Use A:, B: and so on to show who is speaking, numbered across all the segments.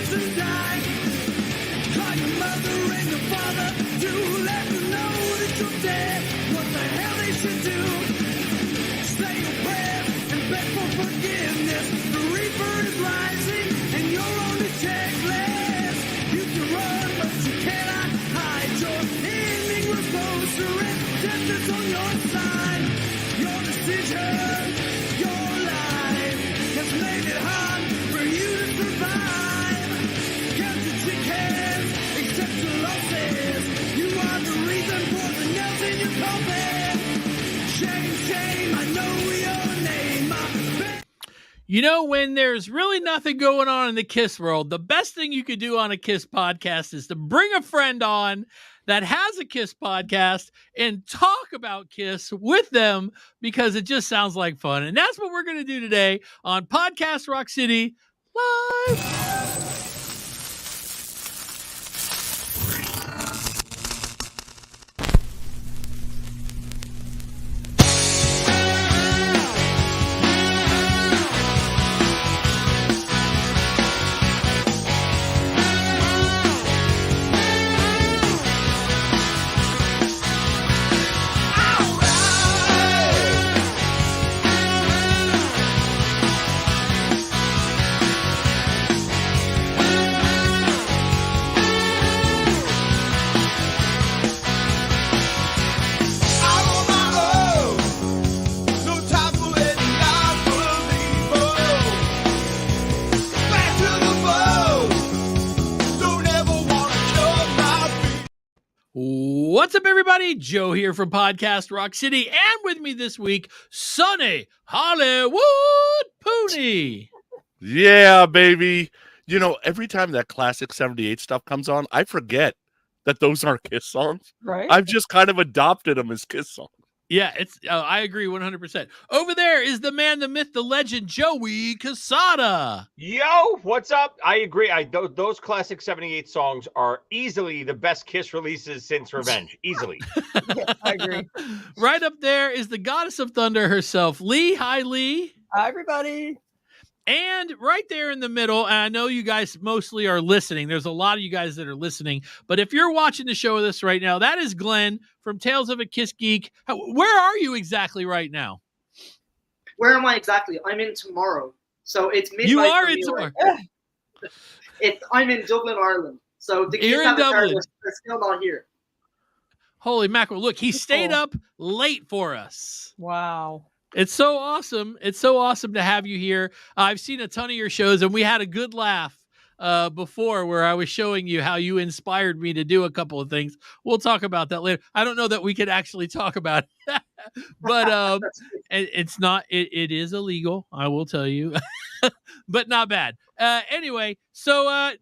A: kiss and die. Call your mother and your father to let them know that you're dead. What the hell they should do? Say a prayer and beg for forgiveness. The reaper is rising and you're on the checklist. You can run but you cannot hide. Your ending was closer and death is on your side. Your decision, your life has made it hard for you to survive. Count your chickens, accept your losses. You are the reason for the nails in your coffin. Shame, shame, I know your name.
B: You know, when there's really nothing going on in the KISS world, the best thing you could do on a KISS podcast is to bring a friend on that has a KISS podcast and talk about KISS with them, because it just sounds like fun. And that's what we're going to do today on Podcast Rock City Live. What's up, everybody? Joe here from Podcast Rock City, and with me this week, Sonny Hollywood Pooney.
C: Yeah, baby. You know, every time that classic 78 stuff comes on, I forget that those are KISS songs.
D: Right.
C: I've just kind of adopted them as KISS songs.
B: Yeah, it's. I agree 100%. Over there is the man, the myth, the legend, Joey Casada.
E: Yo, what's up? I agree. Those classic 78 songs are easily the best KISS releases since Revenge. Easily.
D: Yeah, I agree.
B: Right up there is the goddess of thunder herself, Lee. Hi, Lee.
D: Hi, everybody.
B: And right there in the middle, and I know you guys mostly are listening. There's a lot of you guys that are listening. But if you're watching the show with us right now, that is Glen from Tales of a KISS Geek. Where are you exactly right now?
F: Where am I exactly? I'm in tomorrow. So it's midnight.
B: You are
F: for
B: in
F: me
B: tomorrow.
F: Right. I'm in Dublin, Ireland. So the
B: You're
F: kids
B: in Dublin.
F: They're still not here.
B: Holy mackerel. Look, he stayed up late for us.
D: Wow.
B: It's so awesome. It's so awesome to have you here. I've seen a ton of your shows, and we had a good laugh before where I was showing you how you inspired me to do a couple of things. We'll talk about that later. I don't know that we could actually talk about it, but it's not. It is illegal, I will tell you, but not bad. Anyway, so I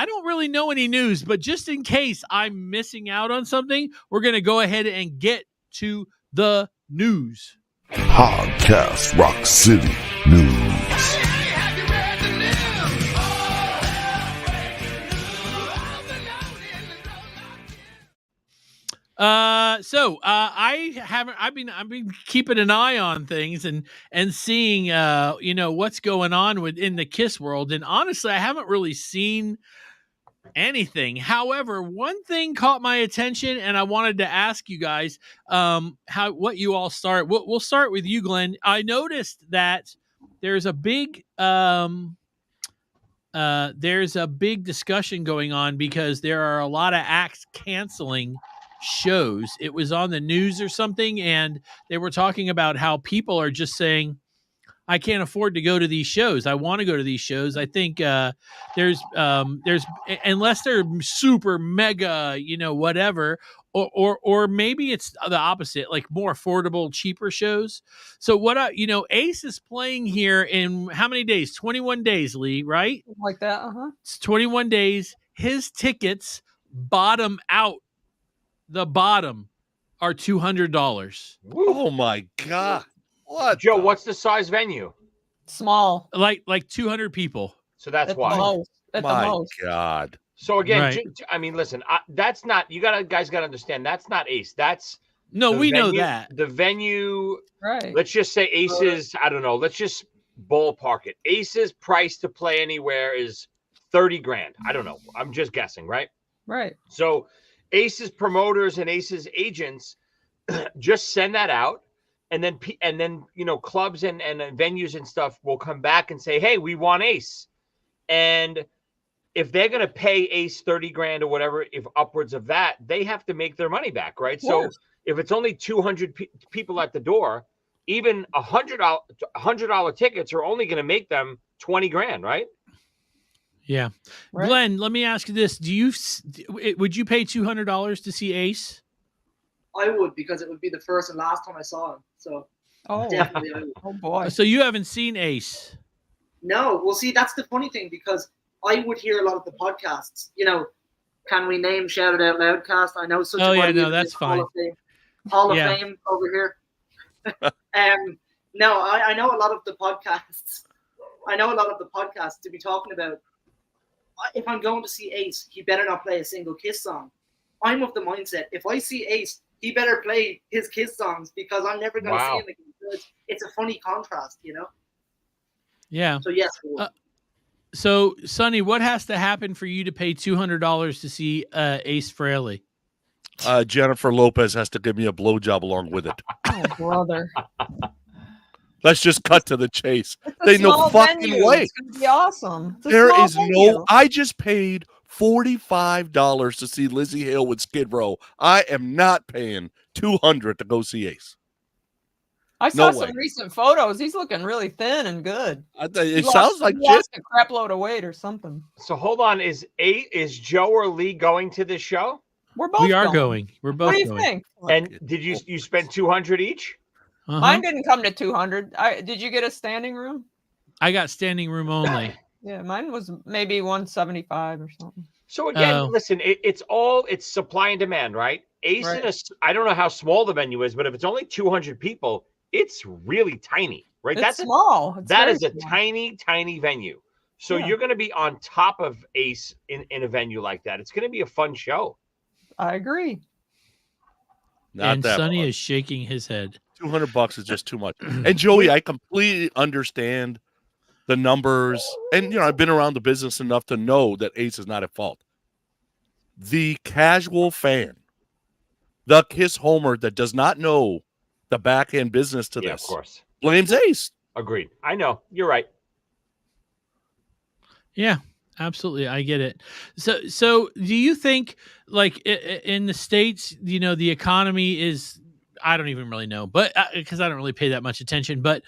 B: don't really know any news, but just in case I'm missing out on something, we're going to go ahead and get to the news.
G: Podcast Rock City News.
B: I've been keeping an eye on things and seeing what's going on within the KISS world, and honestly I haven't really seen anything. However, one thing caught my attention, and I wanted to ask you guys what you all start. We'll start with you, Glenn. I noticed that there's a big discussion going on because there are a lot of acts canceling shows. It was on the news or something, and they were talking about how people are just saying, I can't afford to go to these shows. I want to go to these shows. I think there's unless they're super mega, whatever, or maybe it's the opposite, like more affordable, cheaper shows. So Ace is playing here in how many days? 21 days, Lee, right?
D: Like that. Uh-huh.
B: It's 21 days. His tickets bottom out. The bottom are $200.
C: Oh my God. What?
E: Joe, what's the size venue?
D: Small.
B: Like 200 people.
E: So that's
D: At
E: why.
D: the most. At
C: My
D: the most.
C: God.
E: So again,
B: Right.
E: I mean, listen, that's not, guys got to understand, that's not Ace. That's
B: No,
E: the
B: we know
E: venue-
B: that.
E: The venue,
D: Right.
E: let's just say Ace's, I don't know, let's just ballpark it. Ace's price to play anywhere is 30 grand. I don't know. I'm just guessing, right?
D: Right.
E: So Ace's promoters and Ace's agents just send that out. And then clubs and venues and stuff will come back and say, hey, we want Ace. And if they're going to pay Ace 30 grand or whatever, if upwards of that, they have to make their money back, right? So if it's only 200 people at the door, even $100 tickets are only going to make them 20 grand, right?
B: Yeah.
D: Right.
B: Glenn, let me ask you this. Would you pay $200 to see Ace?
F: I would, because it would be the first and last time I saw him. So
D: Oh,
F: definitely I would.
D: oh boy.
B: So you haven't seen Ace?
F: No, well, see, that's the funny thing, because I would hear a lot of the podcasts. You know, can we name Shout It Out Loudcast? I know such.
B: Oh,
F: a
B: yeah,
F: body
B: no,
F: of
B: that's
F: Hall of
B: fine.
F: Fame. Hall of
B: Yeah.
F: Fame over here. No, I know a lot of the podcasts. I know a lot of the podcasts to be talking about. If I'm going to see Ace, he better not play a single Kiss song. I'm of the mindset, if I see Ace, he better play his Kiss songs, because I'm never going to see him again. It's a funny contrast, you know?
B: Yeah.
F: So, yes.
B: So, Sonny, what has to happen for you to pay $200 to see Ace Frehley?
C: Jennifer Lopez has to give me a blowjob along with it.
D: Oh, brother.
C: Let's just cut to the chase.
D: It's a
C: They no
D: small
C: fucking
D: venue.
C: way.
D: It's going to be awesome. It's a
C: There
D: small
C: is
D: venue.
C: no. I just paid $45 to see Lizzie Hill with Skid Row. I am not paying $200 to go see Ace.
D: I saw
C: No
D: some
C: way.
D: recent photos. He's looking really thin and good.
C: It sounds like
D: he
C: shit.
D: lost a crap load of weight or something.
E: So hold on. Is Joe or Lee going to this show?
D: We're both
B: We are going. We're both
D: What do you
B: going.
D: think?
E: And did you spend 200 each?
B: Uh-huh.
D: Mine didn't come to 200. Did you get a standing room?
B: I got standing room only.
D: Yeah, mine was maybe 175 or something.
E: So again,
B: Oh.
E: listen, it's supply and demand, right? Ace
D: Right.
E: I don't know how small the venue is, but if it's only 200 people, it's really tiny, right?
D: It's
E: That's
D: small. It's
E: that
D: very
E: is a
D: small.
E: tiny venue. So
D: Yeah.
E: you're going to be on top of Ace in a venue like that. It's going to be a fun show.
D: I agree.
C: Not
B: And
C: that
B: Sonny
C: much.
B: is shaking his head.
C: $200 is just too much. And Joey, I completely understand the numbers, and I've been around the business enough to know that Ace is not at fault. The casual fan, the Kiss homer that does not know the back end business to
E: Yeah,
C: this,
E: of course.
C: blames Ace.
E: Agreed. I know. You're right.
B: Yeah, absolutely. I get it. So do you think, like, in the States, the economy is, I don't even really know, but because I don't really pay that much attention, but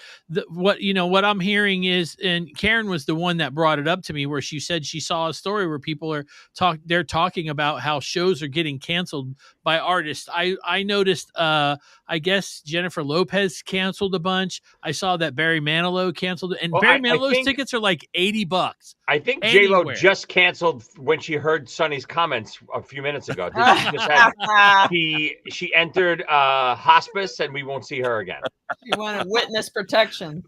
B: what I'm hearing is, and Karen was the one that brought it up to me, where she said she saw a story where people are talking about how shows are getting canceled by artists. I noticed, I guess Jennifer Lopez canceled a bunch. I saw that Barry Manilow canceled, and
E: Well,
B: Barry
E: I
B: tickets
E: think-
B: tickets are like $80.
E: I think J-Lo
B: Anywhere.
E: just canceled when she heard Sonny's comments a few minutes ago. She just had she entered hospice, and we won't see her again.
D: You wanted witness protection.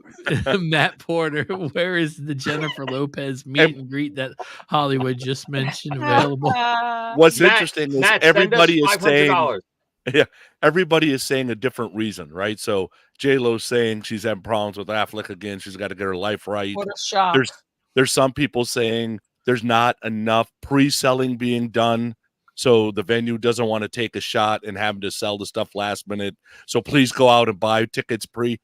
B: Matt Porter, where is the Jennifer Lopez meet and greet that Hollywood just mentioned available?
C: What's
E: Matt,
C: interesting is
E: Matt,
C: everybody
E: send us
C: is saying,
E: $500.
C: everybody is saying a different reason, right? So J-Lo's saying she's having problems with Affleck again. She's got to get her life right.
D: What a shock.
C: There's some people saying there's not enough pre-selling being done, so the venue doesn't want to take a shot and having to sell the stuff last minute. So please go out and buy tickets pre.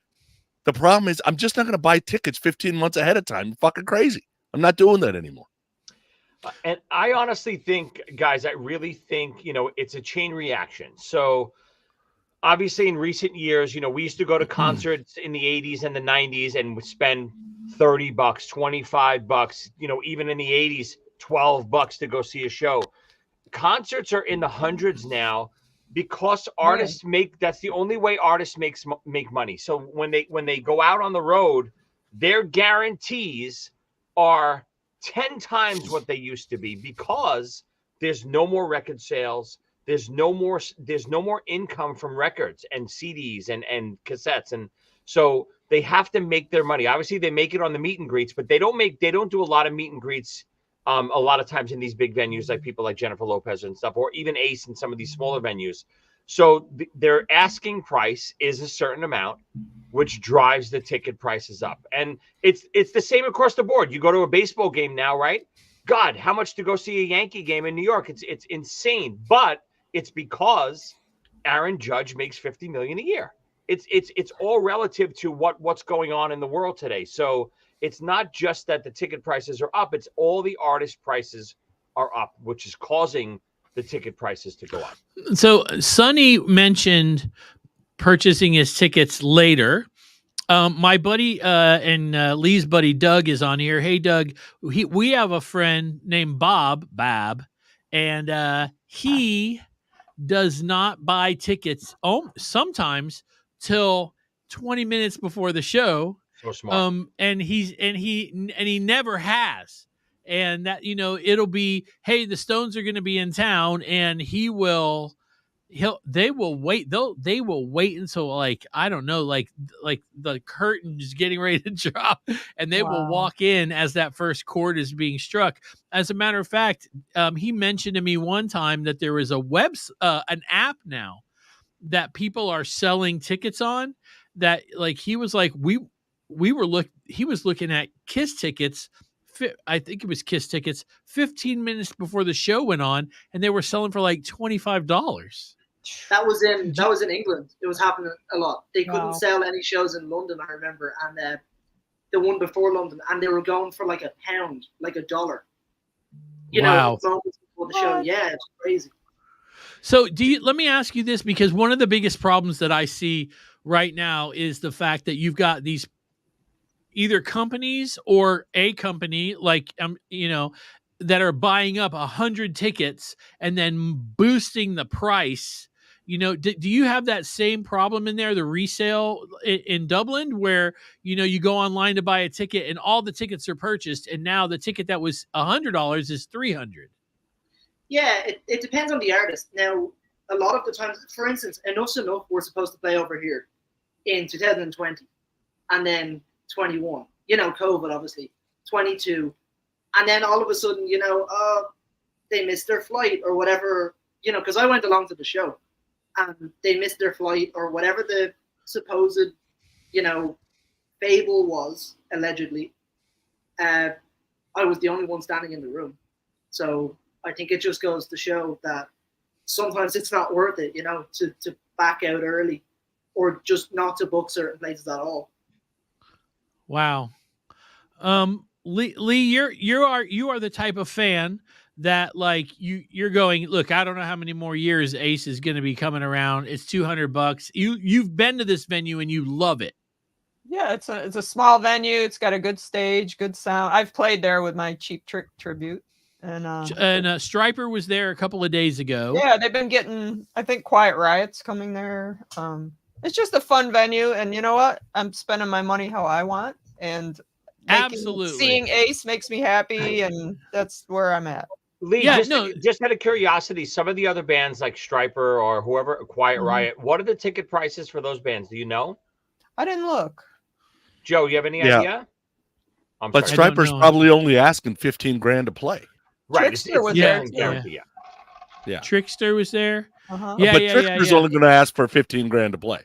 C: The problem is I'm just not going to buy tickets 15 months ahead of time. I'm fucking crazy. I'm not doing that anymore.
E: And I honestly think, guys, I really think, it's a chain reaction. So obviously in recent years, we used to go to concerts in the 80s and the 90s and would spend $30, $25, even in the 80s, $12 to go see a show. Concerts are in the hundreds now because artists that's the only way artists make money. So when they go out on the road, their guarantees are 10 times what they used to be, because there's no more record sales. There's no more income from records and CDs and cassettes. And so they have to make their money. Obviously they make it on the meet and greets, but they don't do a lot of meet and greets a lot of times in these big venues, like people like Jennifer Lopez and stuff, or even Ace in some of these smaller venues. So their asking price is a certain amount, which drives the ticket prices up. And it's the same across the board. You go to a baseball game now, right? God, how much to go see a Yankee game in New York? It's insane. But it's because Aaron Judge makes $50 million a year. It's all relative to what's going on in the world today. So it's not just that the ticket prices are up, it's all the artist prices are up, which is causing the ticket prices to go up.
B: So Sonny mentioned purchasing his tickets later. My buddy and Lee's buddy Doug is on here. Hey, Doug, we have a friend named Bab, and he does not buy tickets sometimes till 20 minutes before the show.
E: So smart.
B: And he never has. And that, it'll be, hey, the Stones are going to be in town, and they will wait until, like, I don't know, like the curtain's getting ready to drop, and they will walk in as that first chord is being struck. As a matter of fact, he mentioned to me one time that there is an app now that people are selling tickets on, that, like, he was looking at KISS tickets. I think it was KISS tickets 15 minutes before the show went on, and they were selling for like $25.
F: That was in England. It was happening a lot. They couldn't sell any shows in London, I remember, and the one before London, and they were going for like £1, like $1. Moments before the show. Yeah, it's crazy.
B: So let me ask you this, because one of the biggest problems that I see right now is the fact that you've got these either companies or a company, like, that are buying up 100 tickets and then boosting the price. Do you have that same problem in there, the resale in Dublin, where, you go online to buy a ticket and all the tickets are purchased, and now the ticket that was $100 is $300?
F: Yeah, it depends on the artist. Now, a lot of the times, for instance, Enough's Enough were supposed to play over here in 2020, and then 21, COVID, obviously, 22. And then all of a sudden, they missed their flight or whatever, because I went along to the show, and they missed their flight or whatever the supposed, fable was, allegedly. I was the only one standing in the room. So I think it just goes to show that sometimes it's not worth it, to back out early, or just not to book certain places at all.
B: Wow. Lee, you are the type of fan that, like, you're going, look, I don't know how many more years Ace is going to be coming around. It's $200. You've been to this venue and you love it.
D: Yeah, it's a small venue. It's got a good stage, good sound. I've played there with my Cheap Trick tribute, and
B: Striper was there a couple of days ago.
D: Yeah, they've been getting, I think, Quiet Riot's coming there. It's just a fun venue, and you know what? I'm spending my money how I want, and
B: absolutely
D: seeing Ace makes me happy, and that's where I'm at.
E: Lee, just out of curiosity, some of the other bands like Striper or whoever, Quiet Riot, what are the ticket prices for those bands? Do you know?
D: I didn't look.
E: Joe, you have any idea?
C: But Striper's probably only asking $15,000 to play.
E: Right.
D: Trickster was there.
C: Yeah.
B: Trickster was there.
D: Uh-huh.
C: Yeah, but Trickster's only going to ask for $15,000 to play.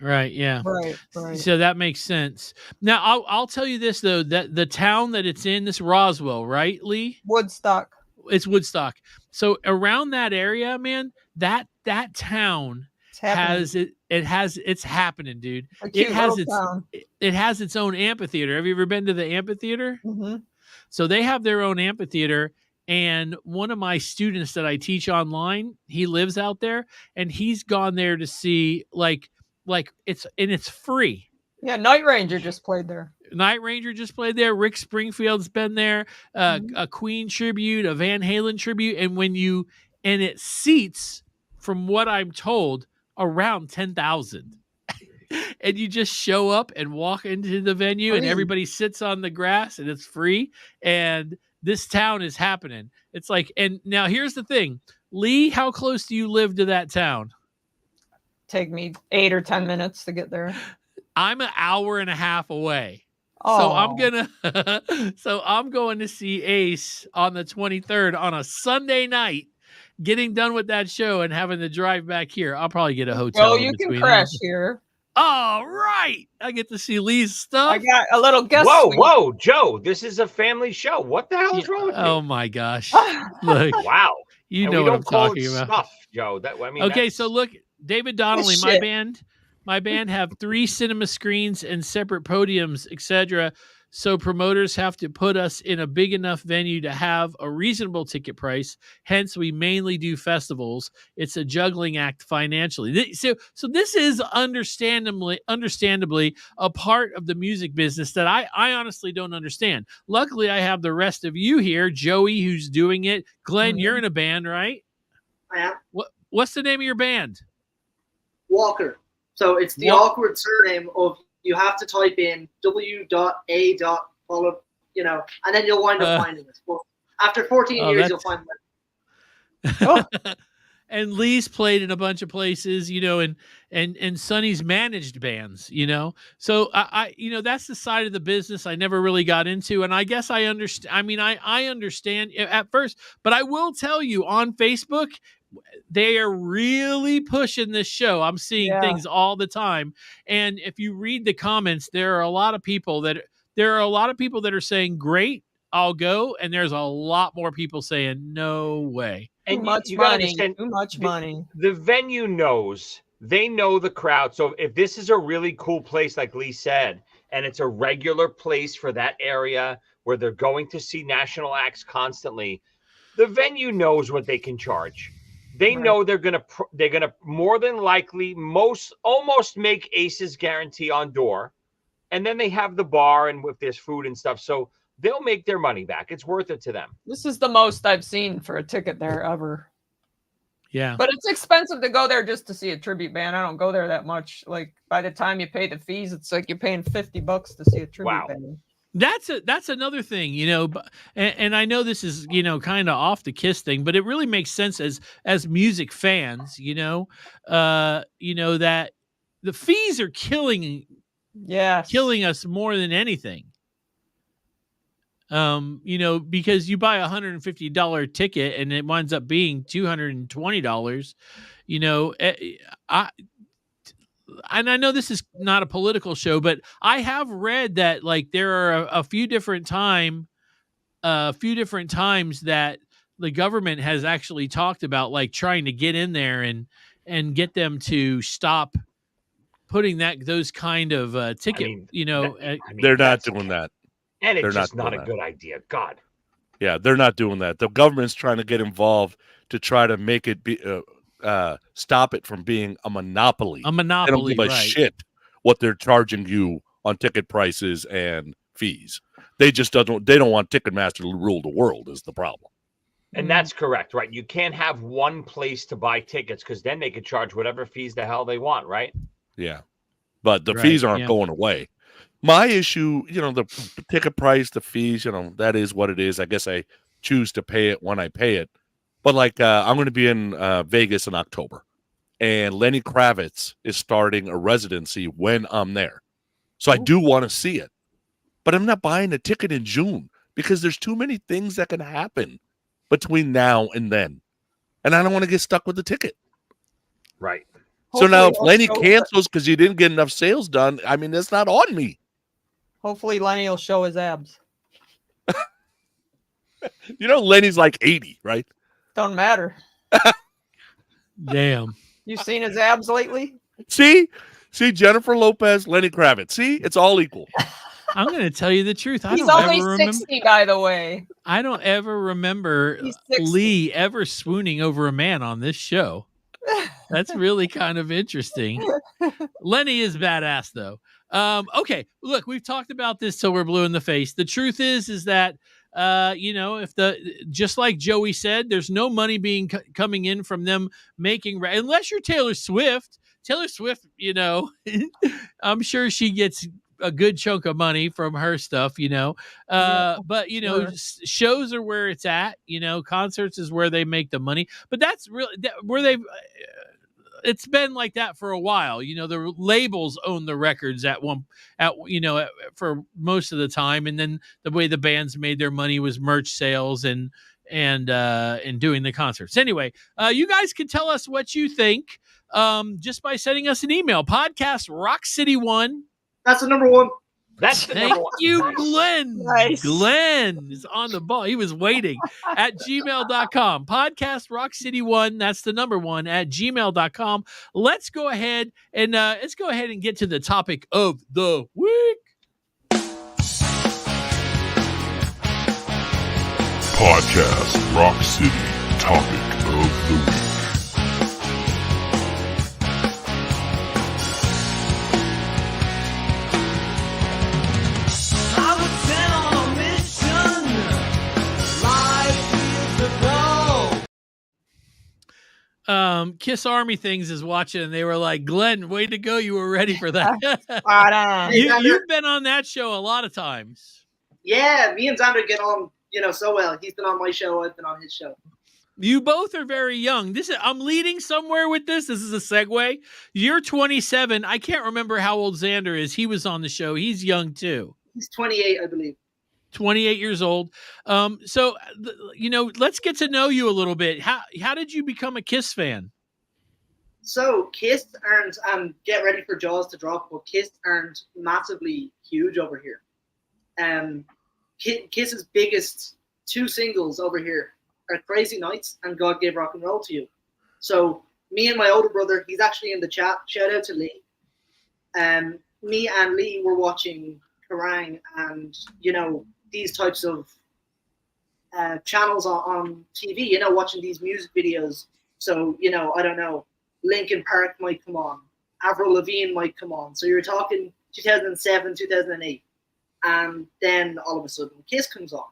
B: Right. Yeah.
D: Right.
B: So that makes sense. Now, I'll tell you this, though, that the town that it's in, this Roswell, right, Lee?
D: Woodstock.
B: It's Woodstock. So around that area, man, that town it's happening, dude. It has its own amphitheater. Have you ever been to the amphitheater?
D: Mm-hmm.
B: So they have their own amphitheater, and one of my students that I teach online, he lives out there, and he's gone there to see like it's free.
D: Yeah, Night Ranger just played there.
B: Rick Springfield's been there. A Queen tribute, a Van Halen tribute, and it seats, from what I'm told, around 10,000. And you just show up and walk into the venue, and everybody sits on the grass, and it's free. And this town is happening. It's like, and now here's the thing, Lee, how close do you live to that town?
D: Take me 8 or 10 minutes to get there.
B: I'm an hour and a half away.
D: Oh.
B: So I'm going to see Ace on the 23rd on a Sunday night, getting done with that show and having to drive back here. I'll probably get a hotel.
D: You can crash here.
B: All right. I get to see Lee's stuff.
D: I got a little guest.
E: Whoa,
D: suite.
E: whoa, Joe! This is a family show. What the hell is wrong with
B: Oh
E: you?
B: my gosh. Look,
E: Wow.
B: you
E: And
B: know
E: we
B: what
E: don't
B: I'm
E: call
B: talking
E: it
B: about.
E: stuff, Joe. That I mean.
B: Okay,
E: that's-
B: so look, David Donnelly, my
D: shit.
B: band have 3 cinema screens and separate podiums, etc. So promoters have to put us in a big enough venue to have a reasonable ticket price. Hence, we mainly do festivals. It's a juggling act financially. So this is understandably a part of the music business that I honestly don't understand. Luckily, I have the rest of you here, Joey, who's doing it. Glenn, you're in a band, right?
F: I am
B: What's the name of your band?
F: Walker. So it's the awkward surname of you have to type in W.A. follow, and then you'll wind up finding it. But after 14 years, you'll find it.
B: And Lee's played in a bunch of places, and Sonny's managed bands, So I that's the side of the business I never really got into, and I guess I understand. I mean, I understand at first, but I will tell you on Facebook, they are really pushing this show. I'm seeing things all the time, and if you read the comments, there are a lot of people that are saying, "Great, I'll go," and there's a lot more people saying, "No way."
E: And
D: Too much
E: you gotta
D: money.
E: understand,
D: Too much money.
E: The venue knows. They know the crowd. So if this is a really cool place, like Lee said, and it's a regular place for that area where they're going to see national acts constantly, the venue knows what they can charge. They know they're gonna more than likely almost make Ace's guarantee on door, and then they have the bar and if there's food and stuff, so they'll make their money back. It's worth it to them.
D: This is the most I've seen for a ticket there ever.
B: Yeah,
D: but it's expensive to go there just to see a tribute band. I don't go there that much. Like by the time you pay the fees, it's like you're paying $50 to see a tribute band.
B: That's another thing, and I know this is, kind of off the KISS thing, but it really makes sense as music fans, that the fees are killing us more than anything. Because you buy $150 ticket and it winds up being $220, and I know this is not a political show, but I have read that like there are a few different times that the government has actually talked about like trying to get in there and get them to stop putting those kind of ticket.
C: They're not doing that,
E: and it's just not a good idea. God,
C: yeah, they're not doing that. The government's trying to get involved to try to make it be. Stop it from being a monopoly. They don't give a shit what they're charging you on ticket prices and fees. They just don't want Ticketmaster to rule the world is the problem.
E: And that's correct, right? You can't have one place to buy tickets because then they could charge whatever fees the hell they want, right?
C: Yeah. But the fees aren't going away. My issue, the ticket price, the fees, that is what it is. I guess I choose to pay it when I pay it. But like I'm going to be in Vegas in October, and Lenny Kravitz is starting a residency when I'm there. So I do want to see it. But I'm not buying a ticket in June because there's too many things that can happen between now and then. And I don't want to get stuck with the ticket.
E: Right.
C: So now if Lenny cancels because he didn't get enough sales done, I mean, that's not on me.
D: Hopefully Lenny will show his abs.
C: Lenny's like 80, right?
D: Don't matter.
B: Damn.
D: You seen his abs lately?
C: See, Jennifer Lopez, Lenny Kravitz. See, it's all equal.
B: I'm going to tell you the truth.
D: He's only 60, by the way.
B: I don't ever remember Lee ever swooning over a man on this show. That's really kind of interesting. Lenny is badass, though. Okay, look, we've talked about this till we're blue in the face. The truth is that just like Joey said, there's no money coming in from them making unless you're Taylor Swift. Taylor Swift, I'm sure she gets a good chunk of money from her stuff, but shows are where it's at, concerts is where they make the money, but that's really where they've, it's been like that for a while. The labels own the records for most of the time. And then the way the bands made their money was merch sales and, and doing the concerts. Anyway, you guys can tell us what you think just by sending us an email. Podcast Rock City 1.
F: That's the number one.
E: That's the
B: Thank
E: number one.
B: you, Glenn.
D: Nice.
B: Glenn is on the ball. He was waiting at gmail.com. Podcast Rock City 1. That's the number 1 at gmail.com. Let's go ahead and get to the topic of the week.
G: Podcast Rock City Topic of the Week.
A: I was sent on a mission. Life is the goal.
B: Kiss Army Things is watching, and they were like, Glenn, way to go. You were ready for that.
D: Spot on.
B: You've been on that show a lot of times.
F: Yeah, me and Xander get on, so well. He's been on my show. I've been on his show.
B: You both are very young. I'm leading somewhere with this. This is a segue. You're 27. I can't remember how old Xander is. He was on the show. He's young too.
F: He's 28, I believe.
B: 28 years old. So let's get to know you a little bit. How did you become a KISS fan?
F: So KISS aren't, get ready for Jaws to drop, but KISS aren't massively huge over here. KISS's biggest 2 singles over here are Crazy Nights and God Gave Rock and Roll to You. So me and my older brother, he's actually in the chat. Shout out to Lee. Me and Lee were watching Kerrang and, these types of channels on TV, watching these music videos. So, I don't know, Linkin Park might come on. Avril Lavigne might come on. So you're talking 2007, 2008. And then all of a sudden, KISS comes on.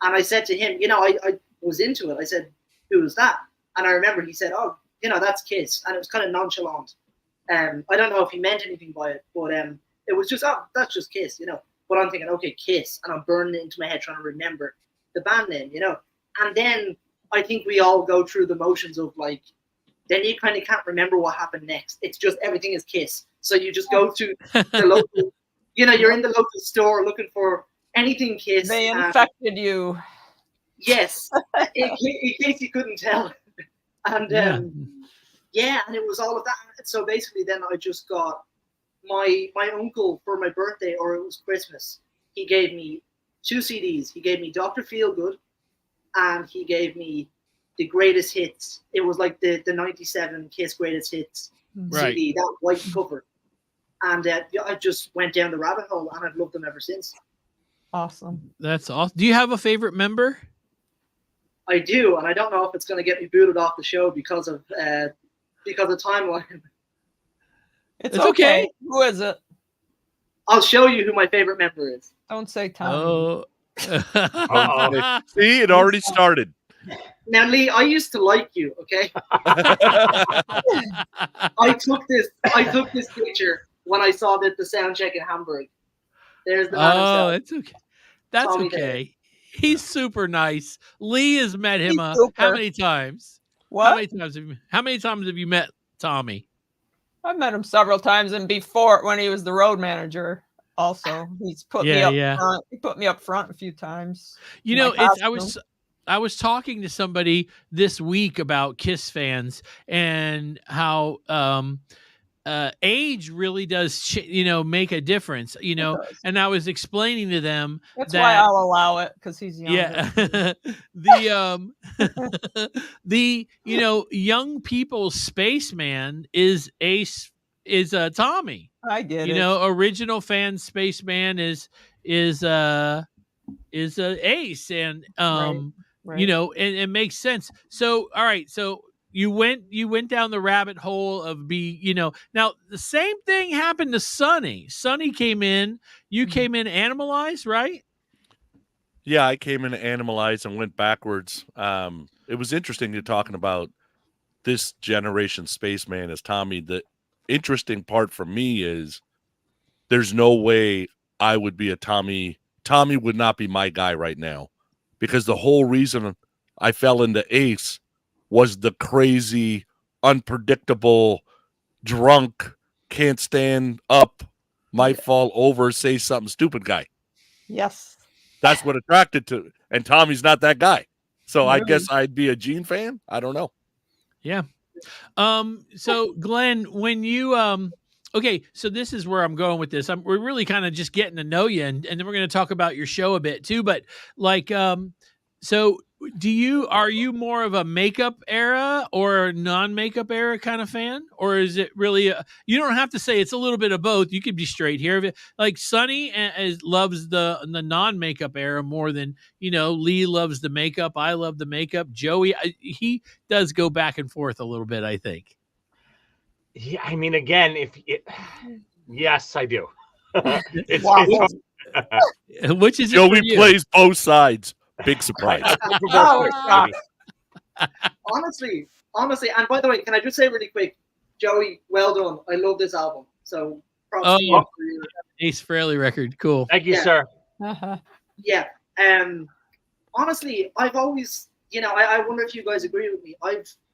F: And I said to him, I was into it. I said, who was that? And I remember he said, oh, that's KISS. And it was kind of nonchalant. I don't know if he meant anything by it, but it was just, oh, that's just KISS, But I'm thinking, okay, KISS. And I'm burning it into my head trying to remember the band name, And then I think we all go through the motions of then you kind of can't remember what happened next. It's just everything is KISS. So you just go to the local, you're in the local store looking for anything KISS.
D: They infected you.
F: Yes, in case you couldn't tell. And and it was all of that. So basically then I just got my uncle for my birthday, or it was Christmas. He gave me 2 CDs. He gave me Dr. Feelgood and he gave me the Greatest Hits. It was like the 97 KISS Greatest Hits CD, that white cover. And I just went down the rabbit hole and I've loved them ever since.
D: Awesome.
B: That's awesome. Do you have a favorite member?
F: I do, and I don't know if it's going to get me booted off the show because of timeline.
D: It's okay. Who is it?
F: I'll show you who my favorite member is.
D: Don't say Tom.
B: Oh.
C: See, it already started.
F: Now, Lee, I used to like you, okay? I took this picture when I saw the sound check in Hamburg. There's the man himself.
B: It's okay. That's
F: Tommy
B: okay.
F: Day.
B: He's super nice. Lee has met him how many times?
D: What?
B: How many times have you met Tommy?
D: I've met him several times, and before when he was the road manager. Also, he's put me up front. He put me up front a few times.
B: I was talking to somebody this week about KISS fans and how age really does make a difference, and I was explaining to them
D: that's why I'll allow it, because he's young.
B: Yeah. the young people's spaceman is Tommy.
D: I get it.
B: Original fan spaceman is Ace, and right. And it makes sense. So all right, so you went down the rabbit hole of now the same thing happened to Sonny. Sonny came in, you came in Animalized, right?
C: Yeah, I came in Animalized and went backwards. It was interesting you're talking about this generation spaceman as Tommy. The interesting part for me is there's no way I would be a Tommy. Tommy would not be my guy right now, because the whole reason I fell into Ace was the crazy, unpredictable, drunk, can't stand up, might fall over, say something stupid guy.
D: Yes.
C: That's what attracted to, and Tommy's not that guy. So I
D: Really?
C: guess I'd be a Gene fan. I don't know.
B: Yeah. So Glenn, when you okay, so this is where I'm going with this. We're really kind of just getting to know you, and then we're going to talk about your show a bit too. But like, so are you more of a makeup era or non-makeup era kind of fan, or is it really? You don't have to say it's a little bit of both. You could be straight here. Like Sonny loves the non-makeup era more than Lee loves the makeup. I love the makeup. Joey, he does go back and forth a little bit, I think.
E: Yeah, I mean, again, yes, I do. it's
D: Wow.
B: Which is it for
C: Joey
B: you?
C: plays both sides. Big surprise.
D: Oh,
F: Honestly, and by the way, can I just say really quick, Joey, well done. I love this album. So props to you for your
B: Ace Frehley record. Cool.
E: Thank you,
F: Yeah.
E: sir.
F: Yeah. Honestly, I've always, I wonder if you guys agree with me.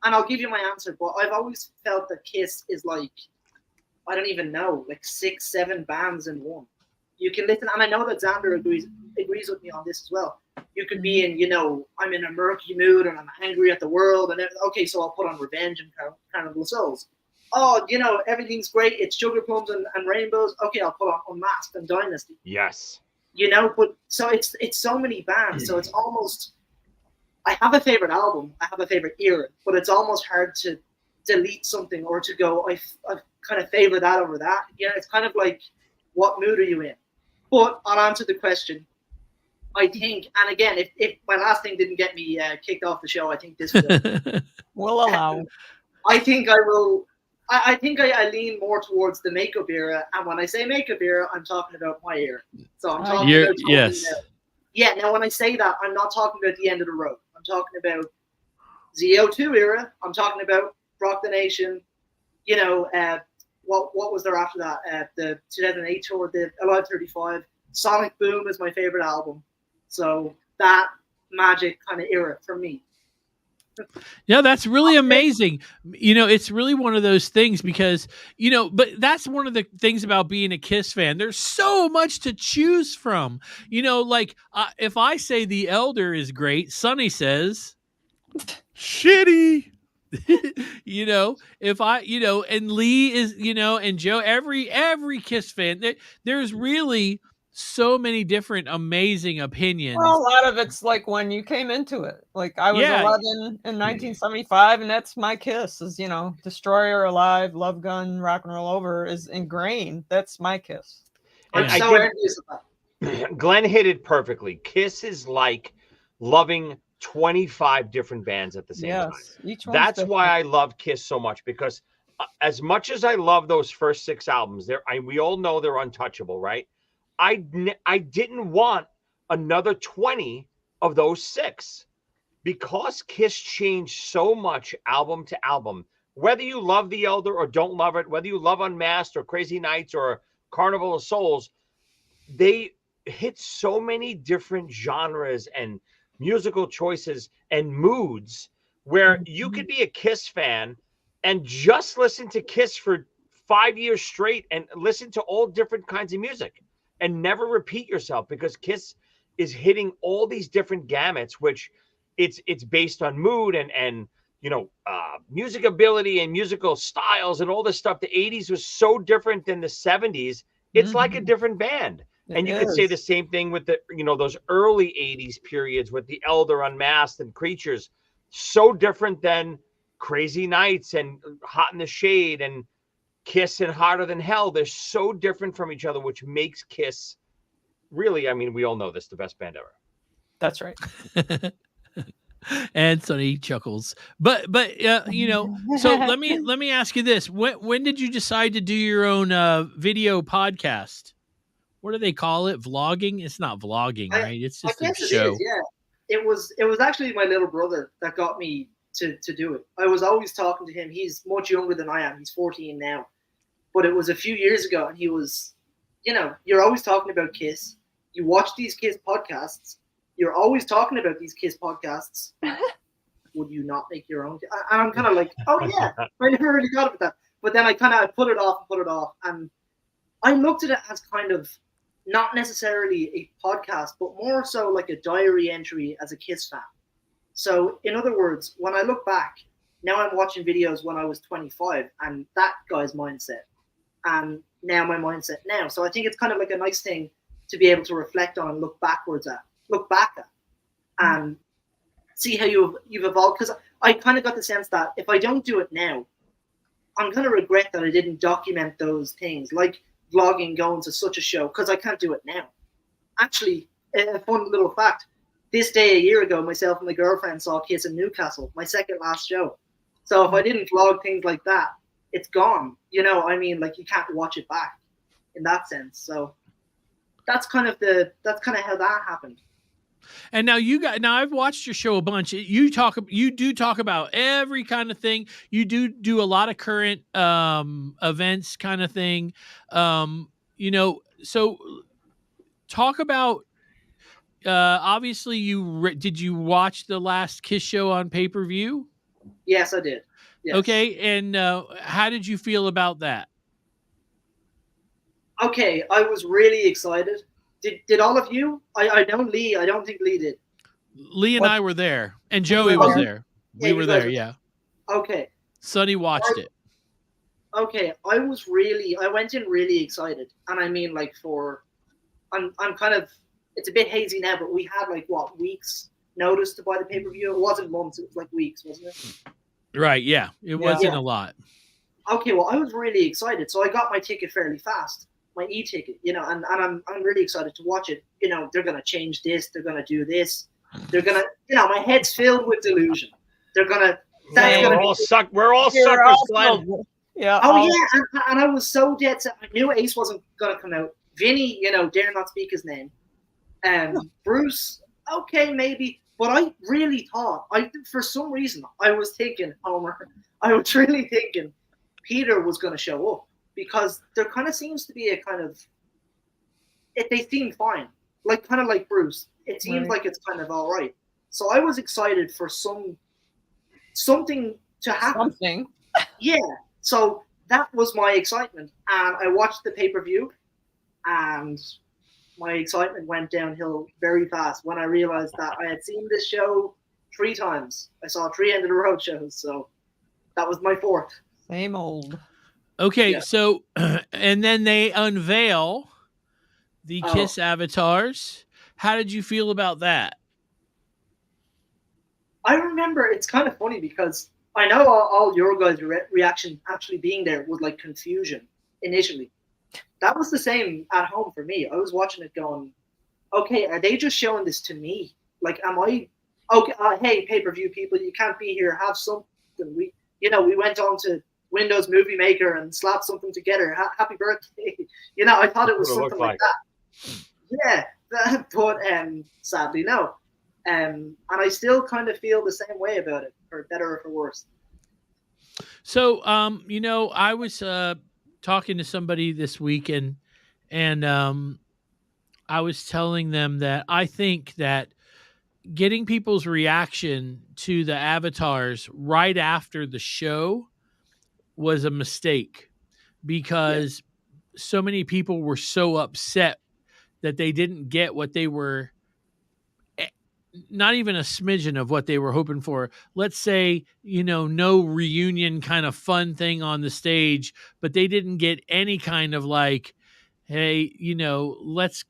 F: And I'll give you my answer, but I've always felt that KISS is like, I don't even know, like 6, 7 bands in one. You can listen, and I know that Xander agrees with me on this as well. You could be in, I'm in a murky mood and I'm angry at the world, and okay, so I'll put on Revenge and Carnival of Souls. Oh, everything's great. It's sugar plums and rainbows. Okay, I'll put on Unmasked and Dynasty.
E: Yes.
F: But so it's so many bands, so it's almost. I have a favorite album, I have a favorite era, but it's almost hard to delete something or to go, I kind of favor that over that. It's kind of like, what mood are you in? But I'll answer the question. I think, and again, if my last thing didn't get me kicked off the show, I think this will.
D: We'll allow.
F: I think I will. I think I lean more towards the makeup era, and when I say makeup era, I'm talking about my era. So I'm talking about
B: yes.
F: Yeah. Now, when I say that, I'm not talking about the end of the road. I'm talking about ZO2 era. I'm talking about Rock the Nation. What was there after that? The 2008 tour, the Alive 35. Sonic Boom is my favorite album. So that magic kind of era for me.
B: Yeah, that's really amazing. It's really one of those things because, but that's one of the things about being a KISS fan. There's so much to choose from. If I say The Elder is great, Sonny says
C: Shitty.
B: If I, and Lee is, and Joe, every KISS fan, there's really so many different amazing opinions.
D: Well, a lot of it's like when you came into it. Like I was 11 in 1975, and that's my KISS is, Destroyer, Alive, Love Gun, Rock and Roll Over is ingrained. That's my KISS.
F: I'm so envious of that.
E: Glenn hit it perfectly. KISS is like loving 25 different bands at the same time.
D: Each one's
E: That's
D: different.
E: why I love KISS so much, because as much as I love those first 6 albums, we all know they're untouchable, right? I didn't want another 20 of those 6 because KISS changed so much album to album. Whether you love The Elder or don't love it, whether you love Unmasked or Crazy Nights or Carnival of Souls, they hit so many different genres and musical choices and moods where you could be a KISS fan and just listen to KISS for 5 years straight and listen to all different kinds of music and never repeat yourself, because KISS is hitting all these different gamuts, which it's based on mood and music ability and musical styles and all this stuff. The 80s was so different than the 70s. It's like a different band. And you could say the same thing with the, those early 80s periods with The Elder, Unmasked, and Creatures. So different than Crazy Nights and Hot in the Shade and KISS and Hotter Than Hell. They're so different from each other, which makes KISS really, we all know this, the best band ever.
D: That's right.
B: And Sonny chuckles. But so let me ask you this. When did you decide to do your own video podcast? What do they call it? Vlogging? It's not vlogging, right? It's just a show.
F: It is, yeah. It was actually my little brother that got me to do it. I was always talking to him. He's much younger than I am. He's 14 now. But it was a few years ago, and he was, you're always talking about KISS. You watch these KISS podcasts. You're always talking about these KISS podcasts. Would you not make your own? And I'm kind of like, oh yeah, I never really thought about that. But then I kind of put it off, and I looked at it as kind of not necessarily a podcast, but more so like a diary entry as a KISS fan. So, in other words, when I look back, now I'm watching videos when I was 25 and that guy's mindset, and now my mindset now. So I think it's kind of like a nice thing to be able to reflect on and look back at, and see how you've evolved. Because I kind of got the sense that if I don't do it now, I'm going to regret that I didn't document those things, like vlogging, going to such a show, because I can't do it now. Actually, a fun little fact, this day a year ago, myself and my girlfriend saw Kiss in Newcastle, my second last show. So if I didn't vlog things like that, it's gone. You know, I mean, like, you can't watch it back in that sense. So that's kind of how that happened.
B: And now I've watched your show a bunch. You do talk about every kind of thing. You do a lot of current events kind of thing. You know, so talk about, obviously did you watch the last KISS show on pay-per-view?
F: Yes, I did. Yes.
B: Okay. And how did you feel about that?
F: Okay, I was really excited. Did all of you? I don't think Lee did.
B: Lee and I were there, and Joey was there.
F: Yeah,
B: We were there, yeah.
F: Okay.
B: Sonny watched it.
F: Okay, I went in really excited. And I mean, like, I'm kind of, it's a bit hazy now, but we had like, what, weeks notice to buy the pay-per-view? It wasn't months, it was like weeks, wasn't it?
B: Right, yeah. It wasn't a lot.
F: Okay, well, I was really excited. So I got my ticket fairly fast, my e-ticket, you know, and I'm really excited to watch it. You know, they're going to change this, they're going to do this. They're going to, you know, my head's filled with delusion. They're going to,
E: we're all suckers, Glenn.
D: Yeah.
F: Oh, yeah, and I was so dead set. I knew Ace wasn't going to come out. Vinny, you know, dare not speak his name. Bruce, okay, maybe. But I really thought, for some reason, I was thinking, Homer, I was really thinking Peter was going to show up, because there kind of seems to be a kind of, they seem fine, like kind of like Bruce. It seems like it's kind of all right. So I was excited for something to happen.
D: Something.
F: Yeah. So that was my excitement, and I watched the pay-per-view, and my excitement went downhill very fast when I realized that I had seen this show 3 times. I saw 3 end of the road shows, so that was my 4th.
D: Same old.
B: Okay,
F: Yeah.
B: so and then they unveil the KISS avatars. How did you feel about that?
F: I remember, it's kind of funny because I know all your guys' reaction actually being there was like confusion initially. That was the same at home for me. I was watching it going, okay, are they just showing this to me? Like, am I okay? Hey, pay-per-view people, you can't be here. Have something. We went on to Windows Movie Maker and slapped something together. Happy birthday! You know, I thought it was something like that. Yeah, but sadly, no. And I still kind of feel the same way about it, for better or for worse.
B: So, you know, I was talking to somebody this week, and I was telling them that I think that getting people's reaction to the avatars right after the show was a mistake, because so many people were so upset that they didn't get what they were, not even a smidgen of what they were hoping for. Let's say, you know, no reunion kind of fun thing on the stage, but they didn't get any kind of like, hey, you know, let's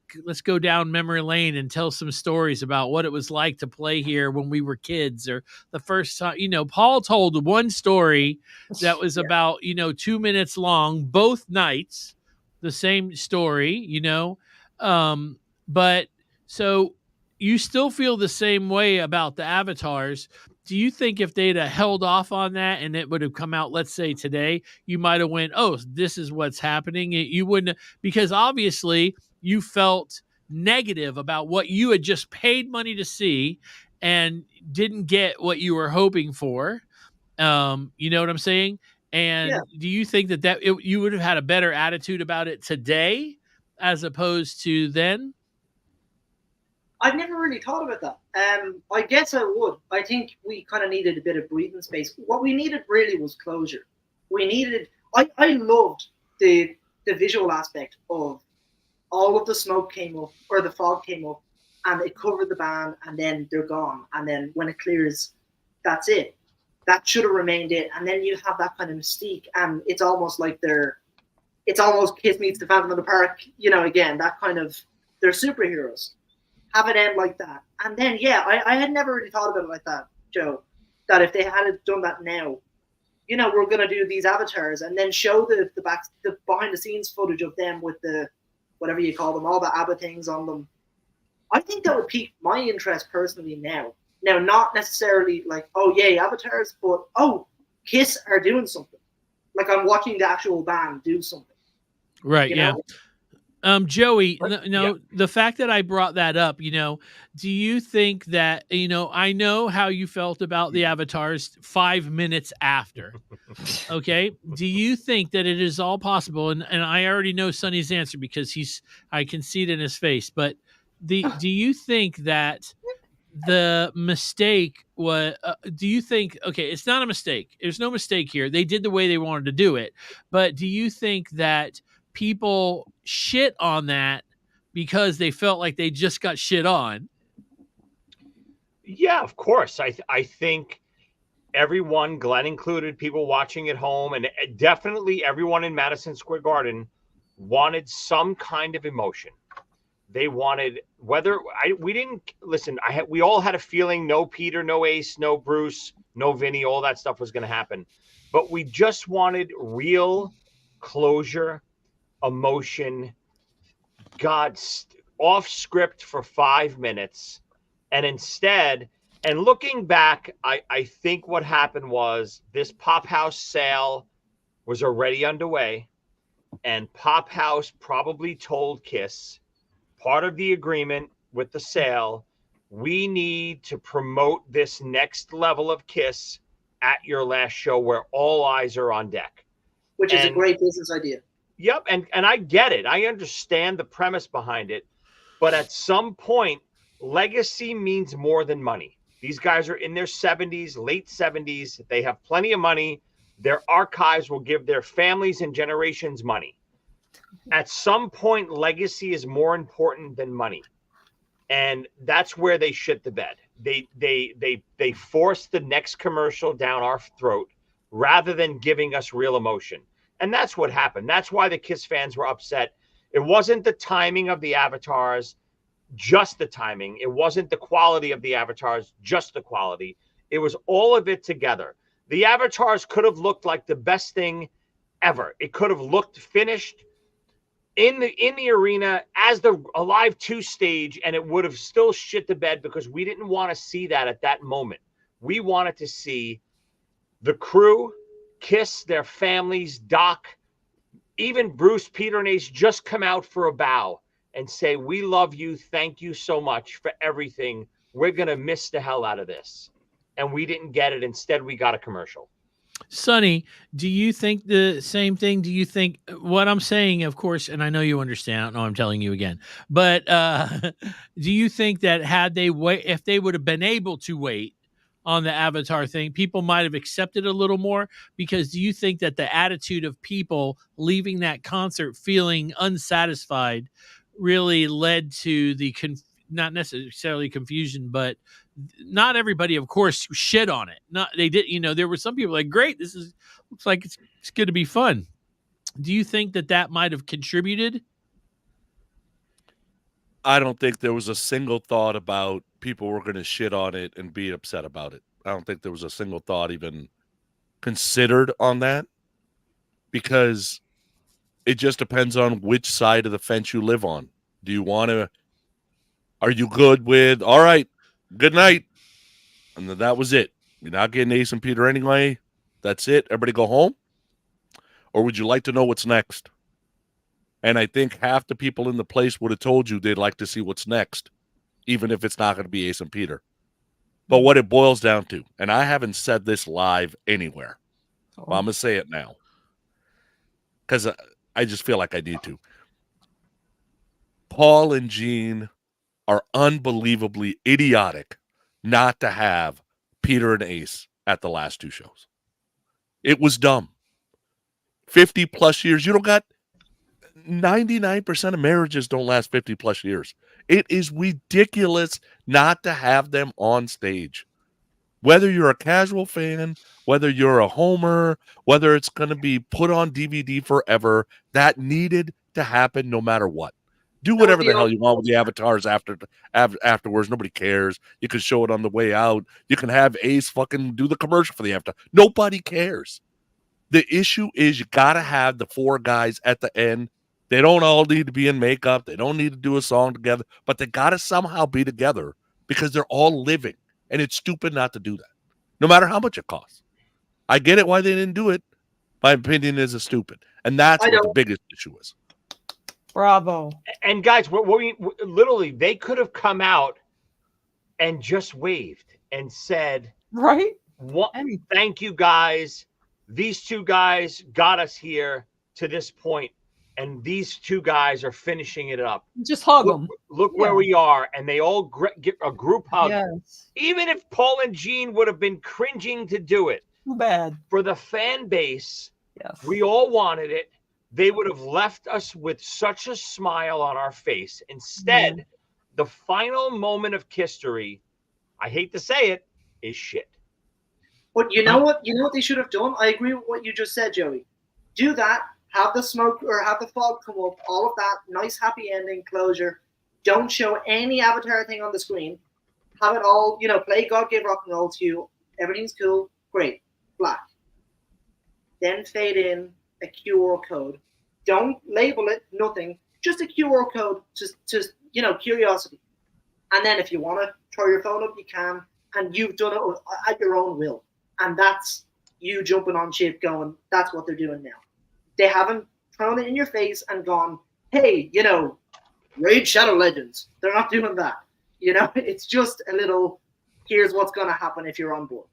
B: go down memory lane and tell some stories about what it was like to play here when we were kids, or the first time. You know, Paul told one story that was about, you know, 2 minutes long, both nights, the same story, you know. But so you still feel the same way about the avatars. Do you think if they'd have held off on that and it would have come out, let's say today, you might have went, oh, this is what's happening? You wouldn't, because obviously you felt negative about what you had just paid money to see and didn't get what you were hoping for. You know what I'm saying? And do you think that you would have had a better attitude about it today as opposed to then?
F: I've never really thought about that. I guess I would. I think we kind of needed a bit of breathing space. What we needed really was closure. I loved the visual aspect of all of the smoke came up, or the fog came up, and it covered the band, and then they're gone. And then when it clears, that's it. That should have remained it. And then you have that kind of mystique, and it's almost like it's almost Kiss meets the Phantom of the Park, again, that kind of, they're superheroes. Have it end like that. And then, I had never really thought about it like that, Joe, that if they had done that now, we're going to do these avatars and then show the behind the scenes footage of them with the, whatever you call them, all the ABBA things on them. I think that would pique my interest personally now. Now, not necessarily like, oh, yay, avatars, but, oh, Kiss are doing something. Like I'm watching the actual band do something.
B: Right. Yeah. Joey, the fact that I brought that up, do you think that, I know how you felt about the avatars 5 minutes after. Okay. Do you think that it is all possible? And I already know Sonny's answer because I can see it in his face, but do you think that the mistake was, do you think, okay, it's not a mistake. There's no mistake here. They did the way they wanted to do it. But do you think that people shit on that because they felt like they just got shit on?
E: Yeah, of course. I think everyone, Glenn included, people watching at home, and definitely everyone in Madison Square Garden wanted some kind of emotion. They wanted, we all had a feeling no Peter, no Ace, no Bruce, no Vinny, all that stuff was going to happen. But we just wanted real closure, emotion, off script for 5 minutes. And instead, and looking back, I think what happened was this Pop House sale was already underway. And Pop House probably told Kiss, part of the agreement with the sale, we need to promote this next level of Kiss at your last show where all eyes are on deck.
F: Which is a great business idea.
E: Yep. And I get it. I understand the premise behind it. But at some point, legacy means more than money. These guys are in their 70s, late 70s. They have plenty of money. Their archives will give their families and generations money. At some point, legacy is more important than money. And that's where they shit the bed. They force the next commercial down our throat rather than giving us real emotion. And that's what happened. That's why the Kiss fans were upset. It wasn't the timing of the avatars, just the timing. It wasn't the quality of the avatars, just the quality. It was all of it together. The avatars could have looked like the best thing ever. It could have looked finished in the arena as the Alive 2 stage, and it would have still shit the bed because we didn't want to see that at that moment. We wanted to see the crew, Kiss, their families, Doc, even Bruce, Peter, and Ace just come out for a bow and say, we love you. Thank you so much for everything. We're going to miss the hell out of this. And we didn't get it. Instead, we got a commercial.
B: Sonny, do you think the same thing? Do you think what I'm saying, of course, and I know you understand, I don't know I'm telling you again, but do you think that if they would have been able to wait on the Avatar thing, people might have accepted a little more? Because do you think that the attitude of people leaving that concert feeling unsatisfied really led to the not necessarily confusion, but not everybody, of course, shit on it. They did, there were some people like, great, looks like it's going to be fun. Do you think that might have contributed?
C: I don't think there was a single thought about people were going to shit on it and be upset about it. I don't think there was a single thought even considered on that, because it just depends on which side of the fence you live on. Are you good with, all right, good night, and then that was it? You're not getting Ace and Peter anyway. That's it. Everybody go home? Or would you like to know what's next? And I think half the people in the place would have told you they'd like to see what's next, even if it's not going to be Ace and Peter. But what it boils down to, and I haven't said this live anywhere, but I'm going to say it now because I just feel like I need to. Paul and Gene are unbelievably idiotic not to have Peter and Ace at the last two shows. It was dumb. 50 plus years. You don't got 99% of marriages don't last 50 plus years. It is ridiculous not to have them on stage. Whether you're a casual fan, whether you're a homer, whether it's going to be put on DVD forever, that needed to happen no matter what. Do whatever the hell you want with the avatars afterwards. Nobody cares. You can show it on the way out. You can have Ace fucking do the commercial for the avatar. Nobody cares. The issue is you got to have the 4 guys at the end. They don't all need to be in makeup. They don't need to do a song together, but they got to somehow be together because they're all living. And it's stupid not to do that, no matter how much it costs. I get it why they didn't do it. My opinion is it's stupid. And that's what the biggest issue is.
D: Bravo.
E: And guys, literally, they could have come out and just waved and said,
D: right?
E: Thank you, guys. These 2 guys got us here to this point, and these 2 guys are finishing it up.
D: Just hug them.
E: Look where we are, and they all get a group hug.
D: Yes.
E: Even if Paul and Gene would have been cringing to do it,
D: too bad.
E: For the fan base,
D: yes,
E: we all wanted it. They would have left us with such a smile on our face. Instead, the final moment of history, I hate to say it, is shit.
F: But you know what? You know what they should have done? I agree with what you just said, Joey. Do that. Have the smoke or have the fog come up. All of that. Nice, happy ending, closure. Don't show any Avatar thing on the screen. Have it all, play God Gave Rock and Roll to you. Everything's cool. Great. Black. Then fade in a QR code. Don't label it, nothing. Just a QR code, just curiosity. And then if you want to throw your phone up, you can. And you've done it at your own will. And that's you jumping on ship going, that's what they're doing now. They haven't thrown it in your face and gone, hey, Raid Shadow Legends. They're not doing that. It's just a little, here's what's going to happen if you're on board.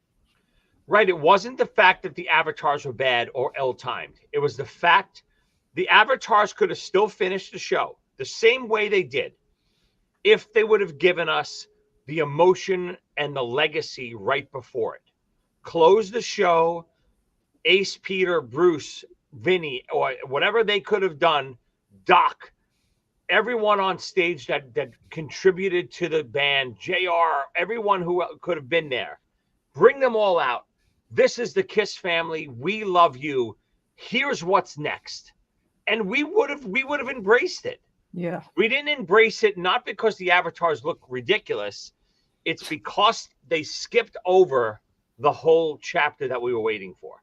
E: Right. It wasn't the fact that the avatars were bad or ill-timed. It was the fact the avatars could have still finished the show the same way they did if they would have given us the emotion and the legacy right before it. Close the show, Ace, Peter, Bruce, Vinny, or whatever they could have done, Doc, everyone on stage that contributed to the band, JR, everyone who could have been there. Bring them all out. This is the KISS family. We love you. Here's what's next. And we would have embraced it.
D: Yeah.
E: We didn't embrace it not because the avatars look ridiculous. It's because they skipped over the whole chapter that we were waiting for.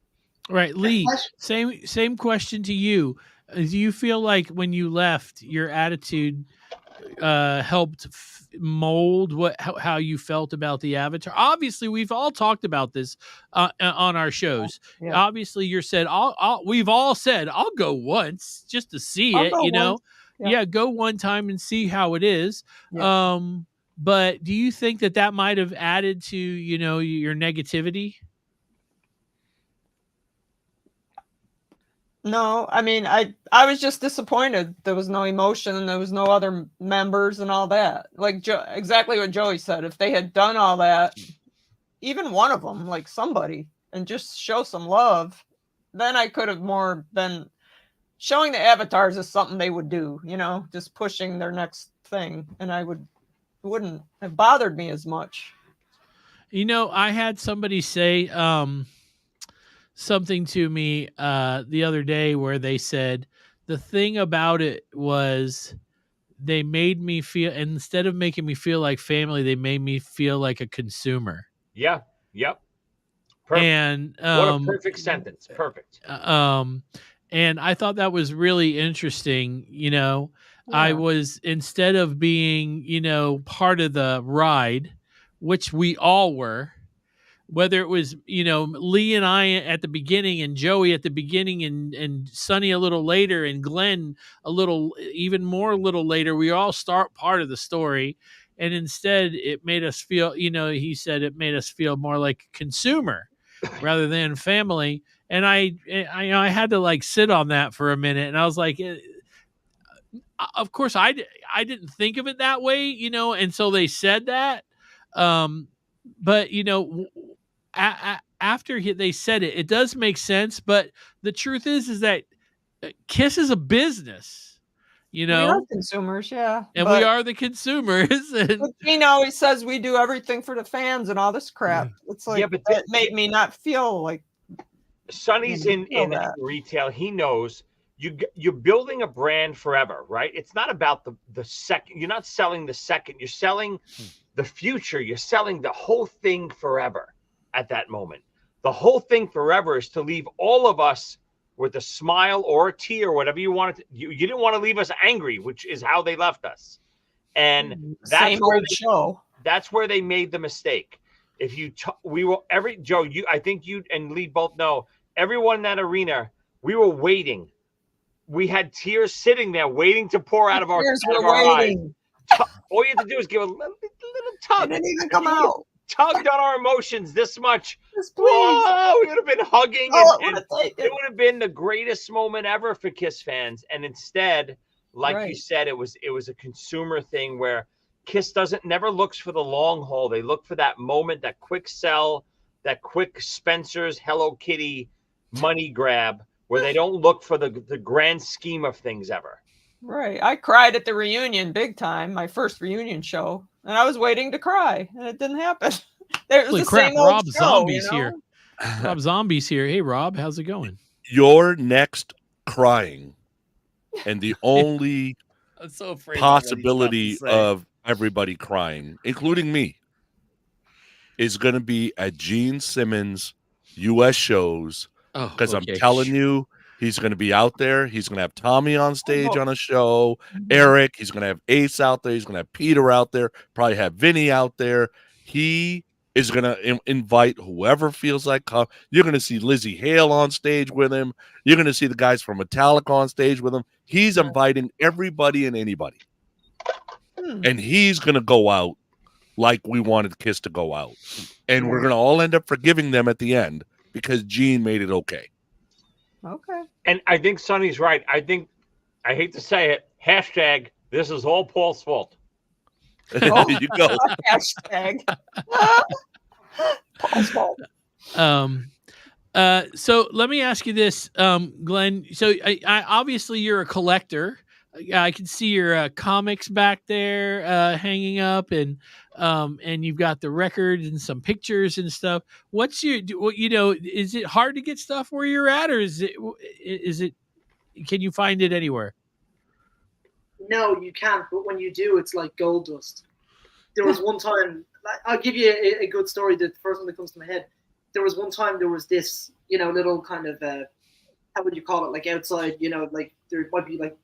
B: Right, Lee, same question to you. Do you feel like when you left, your attitude helped mold how you felt about the Avatar? Obviously, we've all talked about this on our shows. Yeah. Obviously, you said we've all said I'll go once just to see it. Yeah, go one time and see how it is. Yeah. But do you think that might have added to your negativity?
D: No, I mean, I was just disappointed. There was no emotion and there was no other members and all that. Like exactly what Joey said. If they had done all that, even one of them, like somebody, and just show some love, then I could have more been showing the avatars as something they would do, just pushing their next thing. And wouldn't have bothered me as much.
B: I had somebody say, something to me the other day where they said the thing about it was they made me feel, instead of making me feel like family, they made me feel like a consumer.
E: Yeah. Yep. Perfect.
B: And
E: what a perfect sentence. Perfect.
B: And I thought that was really interesting. Yeah. I was, instead of being, part of the ride, which we all were, whether it was, Lee and I at the beginning and Joey at the beginning and Sonny a little later and Glenn even more a little later, we all start part of the story. And instead it made us feel, he said it made us feel more like a consumer rather than family. And I had to sit on that for a minute. And I was like, of course I didn't think of it that way, until they said that. But after they said it, it does make sense. But the truth is that KISS is a business. you
D: We are
B: know,
D: consumers, yeah.
B: and we are the consumers. And
D: But Gene always says we do everything for the fans and all this crap. It's like
E: but
D: it made me not feel like
E: Sonny's in retail. He knows you're building a brand forever, right? It's not about the second. You're not selling the second. You're selling the future. You're selling the whole thing forever at that moment. The whole thing forever is to leave all of us with a smile or a tear, whatever you wanted. You didn't want to leave us angry, which is how they left us. And that's where that's where they made the mistake. If you we will Joe, I think you and Lee both know, everyone in that arena, we were waiting. We had tears sitting there waiting to pour out of our eyes. All you had to do is give a little tug.
D: It didn't even come out.
E: Tugged on our emotions this much. Whoa, we would have been hugging. And it would have been the greatest moment ever for KISS fans. And instead, like you said, it was a consumer thing where KISS never looks for the long haul. They look for that moment, that quick sell, that quick Spencer's Hello Kitty money grab, where they don't look for the grand scheme of things ever.
D: Right. I cried at the reunion big time, my first reunion show, and I was waiting to cry, and it didn't happen.
B: Holy crap, Rob Zombie's here. Rob Zombie's here. Hey, Rob, how's it going?
C: Your next crying, and the only possibility of everybody crying, including me, is going to be at Gene Simmons' U.S. shows, because I'm telling you, he's going to be out there. He's going to have Tommy on stage on a show. Eric. He's going to have Ace out there. He's going to have Peter out there. Probably have Vinny out there. He is going to invite whoever feels like come. You're going to see Lizzie Hale on stage with him. You're going to see the guys from Metallica on stage with him. He's inviting everybody and anybody. And he's going to go out like we wanted KISS to go out. And we're going to all end up forgiving them at the end because Gene made it okay.
D: Okay.
E: And I think Sonny's right. I hate to say it, hashtag, this is all Paul's fault.
C: There you go.
D: Hashtag. Paul's fault.
B: So let me ask you this, Glenn. So I obviously you're a collector. I can see your comics back there hanging up, and you've got the records and some pictures and stuff. What's your, is it hard to get stuff where you're at, or is it can you find it anywhere?
F: No, you can't. But when you do, it's like gold dust. There was one time, I'll give you a good story. The first one that comes to my head. There was one time there was this, little kind of, how would you call it? Like outside, like there might be like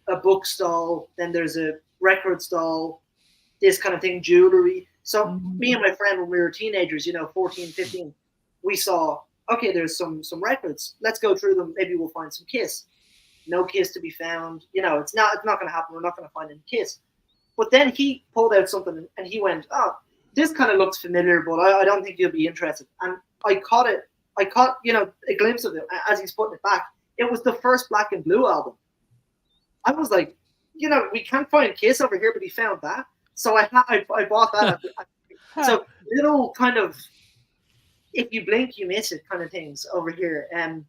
F: a book stall, then there's a record stall, this kind of thing, jewelry. So me and my friend, when we were teenagers, 14, 15, we saw, okay, there's some records. Let's go through them. Maybe we'll find some KISS. No KISS to be found. It's not going to happen. We're not going to find any KISS. But then he pulled out something and he went, oh, this kind of looks familiar, but I don't think you'll be interested. And I caught it. I caught, a glimpse of it as he's putting it back. It was the first Black and Blue album. I was like, we can't find KISS over here, but he found that. So I bought that. So little kind of, if you blink, you miss it kind of things over here. And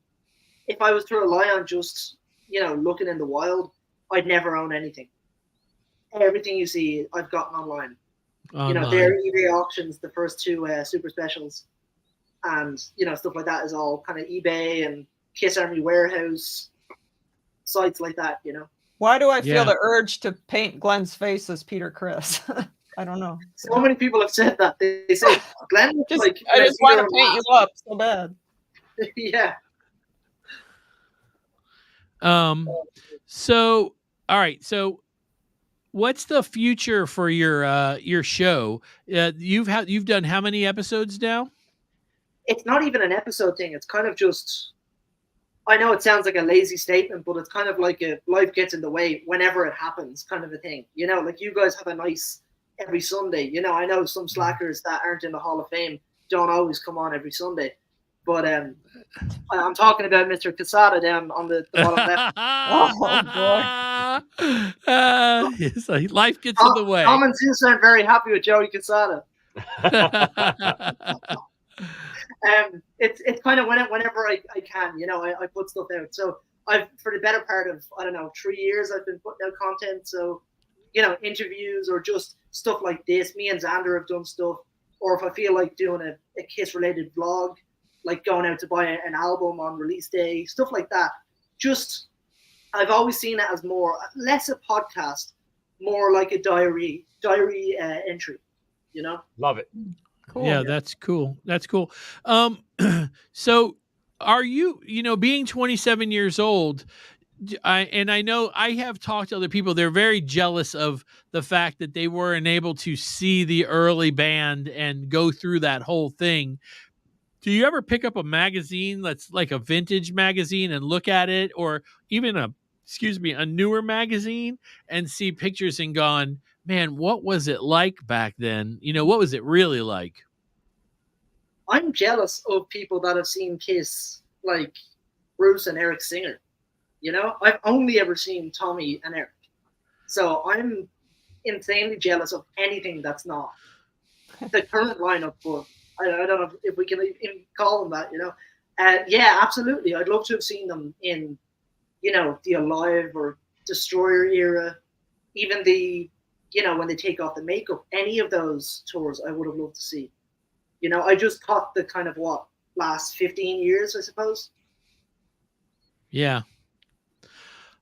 F: if I was to rely on just, looking in the wild, I'd never own anything. Everything you see, I've gotten online. Their eBay auctions, the first two super specials, and stuff like that is all kind of eBay and KISS Army Warehouse sites like that.
D: Why do I feel the urge to paint Glenn's face as Peter Criss? I don't know.
F: So many people have said that. They say Glenn looks like
D: I just want to paint you up so bad.
F: Yeah.
B: So all right. So what's the future for your show? You've done how many episodes now?
F: It's not even an episode thing. It's kind of just, I know it sounds like a lazy statement, but it's kind of like a life gets in the way whenever it happens kind of a thing. Like you guys have a nice every Sunday. I know some slackers that aren't in the Hall of Fame don't always come on every Sunday. But I'm talking about Mr. Quesada down on the bottom left.
B: Oh, boy. It's like life gets in the way.
F: Tom and Zeus aren't very happy with Joey Quesada. It's kind of whenever I can, I put stuff out. So for the better part of, I don't know, 3 years, I've been putting out content. So, interviews or just stuff like this. Me and Xander have done stuff. Or if I feel like doing a Kiss-related vlog, like going out to buy an album on release day, stuff like that. Just, I've always seen it as less a podcast, more like a diary entry,
E: Love it.
D: Cool.
B: Yeah, that's cool. That's cool. So are you, being 27 years old, I know I have talked to other people, they're very jealous of the fact that they weren't able to see the early band and go through that whole thing. Do you ever pick up a magazine that's like a vintage magazine and look at it, or even a newer magazine and see pictures and gone, man, what was it like back then? What was it really like?
F: I'm jealous of people that have seen Kiss, like Bruce and Eric Singer. I've only ever seen Tommy and Eric. So I'm insanely jealous of anything that's not the current lineup, but I don't know if we can even call them that, yeah, absolutely. I'd love to have seen them in, the Alive or Destroyer era, even the, when they take off the makeup, any of those tours I would have loved to see. I just caught the kind of last 15 years, I suppose.
B: Yeah.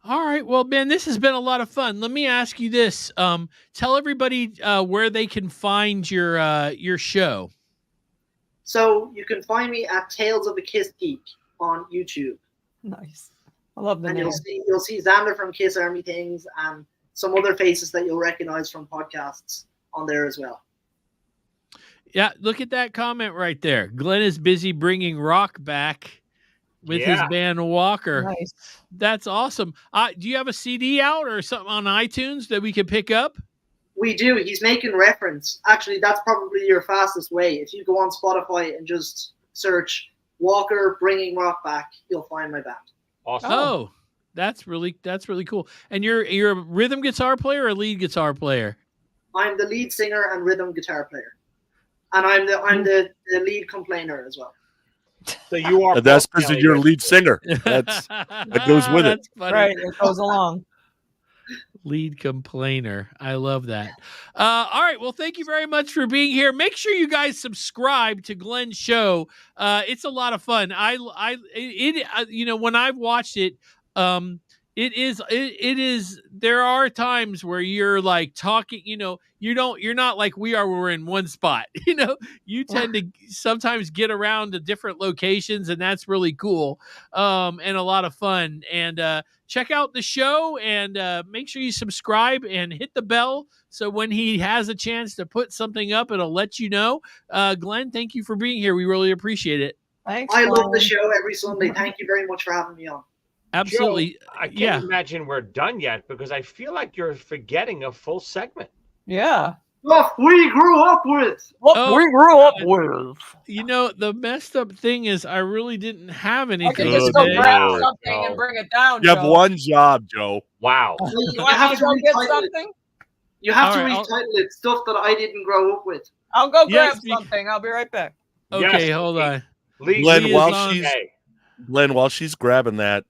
B: All right. Well, Ben, this has been a lot of fun. Let me ask you this. Tell everybody where they can find your show.
F: So you can find me at Tales of the KISS Geek on YouTube.
D: Nice. I love the
F: And
D: name.
F: you'll see Xander from Kiss Army Things and some other faces that you'll recognize from podcasts on there as well.
B: Yeah, look at that comment right there. Glenn is busy bringing rock back with his band Walker.
D: Nice.
B: That's awesome. Do you have a CD out or something on iTunes that we can pick up?
F: We do. He's making reference. Actually, that's probably your fastest way. If you go on Spotify and just search Walker Bringing Rock Back, you'll find my band.
E: Awesome.
B: Oh, that's really cool. And you're a rhythm guitar player or a lead guitar player?
F: I'm the lead singer and rhythm guitar player, and I'm the lead complainer as well.
E: So you are.
C: That's because you're a lead singer. That goes with it.
B: That's funny.
D: Right. It goes along.
B: Lead complainer. I love that. All right. Well, thank you very much for being here. Make sure you guys subscribe to Glen's show. It's a lot of fun. When I've watched it, it is, there are times where you're like talking, you're not like we are, we're in one spot, you tend to sometimes get around to different locations, and that's really cool. And a lot of fun. And, check out the show and make sure you subscribe and hit the bell so when he has a chance to put something up, it'll let you know. Glen, thank you for being here. We really appreciate it.
D: Thanks.
F: I love the
D: Glenn.
F: show every Sunday. Thank you very much for having me on.
B: Absolutely.
E: Joe, I can't imagine we're done yet because I feel like you're forgetting a full segment.
D: Yeah.
F: What we grew up with.
D: What we grew up with.
B: The messed up thing is I really didn't have
D: I can
B: anything
D: just go
B: today.
D: grab something and bring it down.
C: You have
D: Joe.
C: one job, Joe.
E: Wow.
D: You want me to go get something?
F: You have to
B: All right,
F: retitle it stuff that I didn't grow up with.
D: I'll go
B: Yes,
D: grab something. I'll be right back.
B: Okay,
E: Yes,
B: hold on.
C: Glenn,
E: Glenn,
C: while she's grabbing that,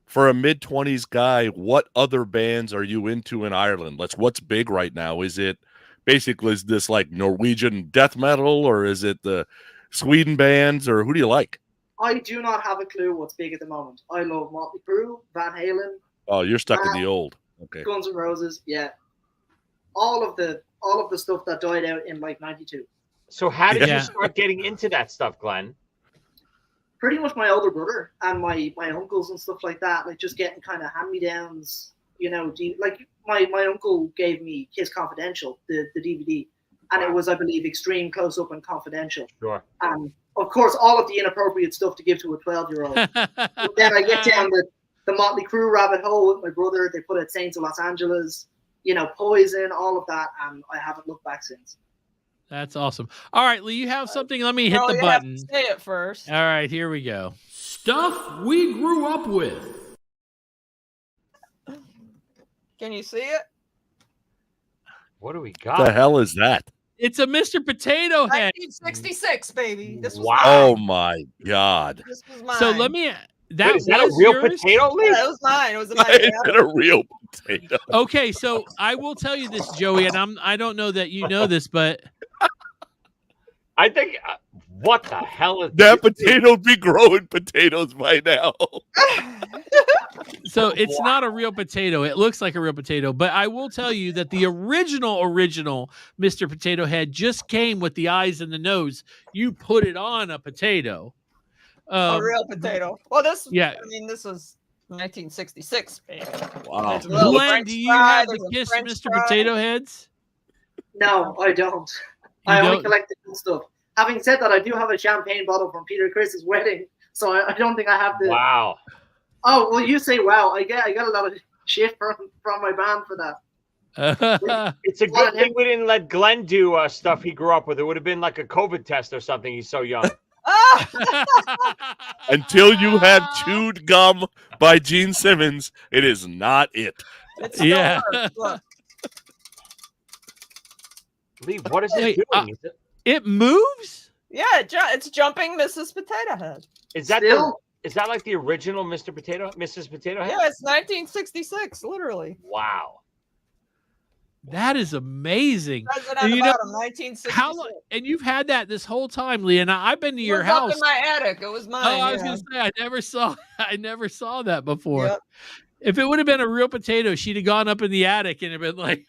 C: for a mid-20s guy, what other bands are you into in Ireland? What's big right now? Is it basically this like Norwegian death metal, or is it the Sweden bands, or who do you like?
F: I do not have a clue what's big at the moment. I love Motley Crue, Van Halen.
C: Oh, you're stuck in the old. Okay.
F: Guns N' Roses, yeah. All of the stuff that died out in like '92.
E: So how did
B: Yeah.
E: you start getting into that stuff, Glenn?
F: Pretty much my older brother and my uncles and stuff like that, like just getting kind of hand-me-downs, like my uncle gave me Kiss Confidential, the DVD, and it was, I believe, Extreme Close Up and Confidential.
E: Sure.
F: And of course, all of the inappropriate stuff to give to a 12-year-old. But then I get down the Motley Crue rabbit hole with my brother. They put out Saints of Los Angeles, Poison, all of that, and I haven't looked back since.
B: That's awesome. All right, Lee, you have something? Let me hit
D: No,
B: the
D: you
B: button.
D: have to say it first.
B: All right, here we go. Stuff we grew up with.
D: Can you see it?
E: What do we
C: What
E: got?
C: the hell is that?
B: It's a Mr. Potato Head.
D: 1966, baby. This was
E: Wow.
C: Oh my God.
D: This was mine.
B: So let me That
E: Wait, is that a
B: was
E: real
B: yours?
E: potato leaf?
D: Yeah, it was mine. It was in my
C: Is
D: attic.
C: it a real potato?
B: Okay, so I will tell you this, Joey, and I don't know that you know this, but
E: I think. What the hell is
C: That potato be growing potatoes by now.
B: so it's not a real potato. It looks like a real potato, but I will tell you that the original Mr. Potato Head just came with the eyes and the nose. You put it on a potato.
D: A real potato. Well, this.
B: Yeah.
D: I mean, this was 1966. Man.
C: Wow.
D: There's a little
B: Glenn,
D: French
B: do you
D: fry,
B: have the
D: there's a
B: KISS
D: French
B: Mr.
D: fry.
B: Potato Heads?
F: No, I don't.
B: You
F: I only
B: don't?
F: collect the good stuff. Having said that, I do have a champagne bottle from Peter Chris's wedding, so I don't think I have the.
E: Wow.
F: Oh well, you say wow. I got a lot of shit from my band for that.
E: It's a good thing we didn't let Glenn do stuff he grew up with. It would have been like a COVID test or something. He's so young.
C: Until you have chewed gum by Gene Simmons, it is not it.
D: It still
B: Yeah.
D: works. Look.
E: Lee, what is it
B: Wait,
E: doing?
B: It moves?
D: Yeah, it's jumping Mrs. Potato Head.
E: Is that
F: Still?
E: is that like the original Mr. Mrs. Potato Head?
D: Yeah, it's 1966, literally.
E: Wow.
B: That is amazing.
D: Says it on
B: You
D: the
B: know,
D: bottom, 1966.
B: How long? And you've had that this whole time, Lee. And I've been to
D: It
B: your
D: was up
B: house.
D: in my attic. It was mine.
B: Oh, I was
D: yeah.
B: gonna say I never saw that before.
D: Yep.
B: If it would have been a real potato, she'd have gone up in the attic and have been like,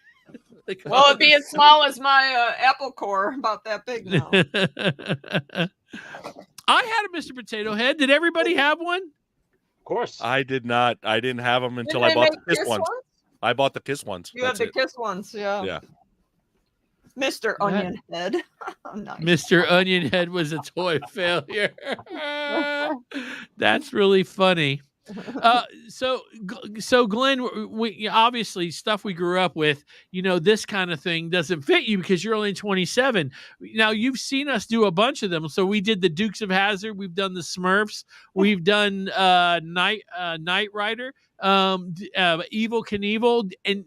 D: Well, it'd be as small as my apple core, about that big now.
B: I had a Mr. Potato Head. Did everybody have one?
E: Of course.
C: I did not. I didn't have them until
D: Didn't
C: I
D: they
C: bought
D: make
C: the KISS
D: KISS
C: ones.
D: ones?
C: I bought the KISS ones.
D: You have
C: That's
D: the
C: it.
D: KISS ones, yeah.
C: Yeah.
D: Mr. Onion Head. Nice.
B: Mr. Onion Head was a toy failure. That's really funny. So Glenn, we obviously stuff we grew up with, this kind of thing doesn't fit you because you're only 27. Now you've seen us do a bunch of them. So we did the Dukes of Hazzard, we've done the Smurfs, we've done Knight Rider, Evil Knievel, and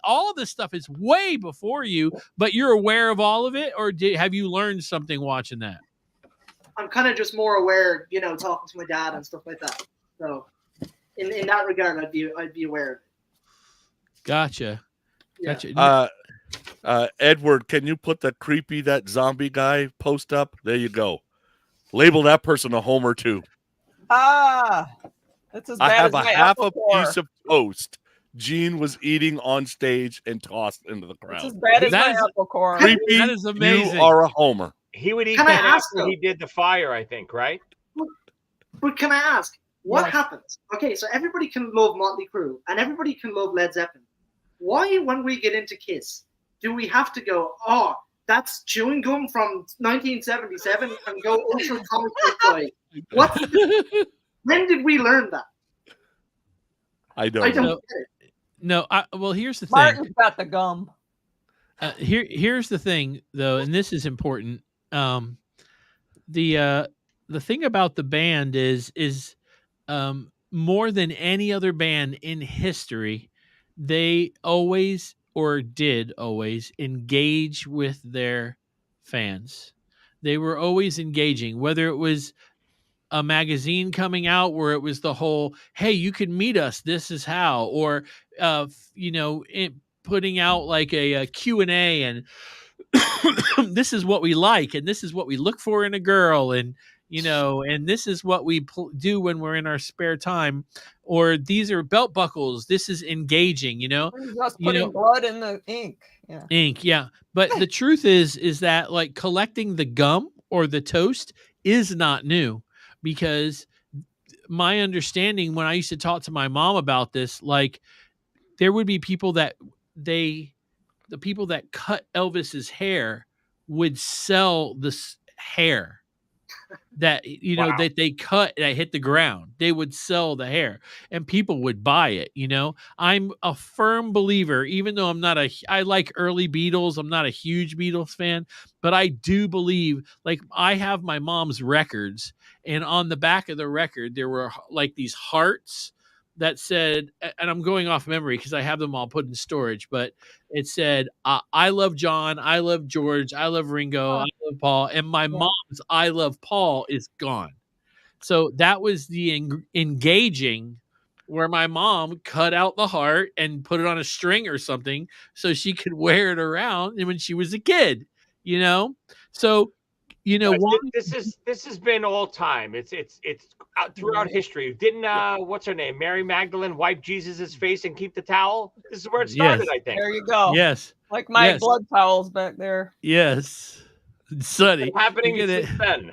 B: all of this stuff is way before you, but you're aware of all of it, or have you learned something watching that?
F: I'm kind of just more aware, talking to my dad and stuff like that. So in that regard, I'd be aware of it.
B: Gotcha.
F: Yeah.
B: Gotcha.
C: Edward, can you put that zombie guy post up? There you go. Label that person a homer too.
D: That's as bad
C: I have
D: as
C: a
D: my
C: half
D: apple
C: a
D: core.
C: piece of toast Gene was eating on stage and tossed into the
D: It's
C: crowd.
D: as bad as
B: That
D: my
B: is-
D: apple core.
C: Creepy,
B: That is amazing.
C: you are a homer.
E: He would eat
F: Can I
E: that
F: ask,
E: after
F: though?
E: he did the fire, I think, right?
F: But can I ask, what
D: Yes.
F: happens? Okay, so everybody can love Motley Crue and everybody can love Led Zeppelin. Why, when we get into KISS, do we have to go, oh, that's chewing gum from 1977 and go ultra comic book guy? What? When did we learn that?
C: I
F: I
C: don't
F: don't
C: know.
F: get it.
B: No, well, here's the thing.
D: Martin's got the gum.
B: Here's the thing, though, and this is important. The thing about the band is more than any other band in history, they always or did always engage with their fans. They were always engaging, whether it was a magazine coming out where it was the whole, hey, you can meet us, this is how, or putting out like a Q&A and this is what we like and this is what we look for in a girl, and and this is what we do when we're in our spare time, or these are belt buckles, this is engaging,
D: We're just putting blood in the ink. Yeah.
B: ink, yeah. But the truth is that like collecting the gum or the toast is not new, because my understanding when I used to talk to my mom about this, like there would be people that the people that cut Elvis's hair would sell this hair that
E: Wow.
B: that they cut that hit the ground. They would sell the hair and people would buy it. I'm a firm believer, even though I like early Beatles, I'm not a huge Beatles fan, but I do believe, like, I have my mom's records, and on the back of the record there were like these hearts that said, and I'm going off memory because I have them all put in storage, but it said, I love John, I love George, I love Ringo, I love Paul, and my mom's I love Paul is gone. So that was the engaging, where my mom cut out the heart and put it on a string or something so she could wear it around when she was a kid, you know? So, you know,
E: Guys, this has been all time. It's out throughout history. Didn't what's her name, Mary Magdalene, wipe Jesus's face and keep the towel? This is where it started, I think.
D: There you go.
B: yes,
D: Like my
B: Yes.
D: blood towels back there.
B: yes. Sonny,
E: It's happening
B: you're
E: since
B: gonna-
E: then.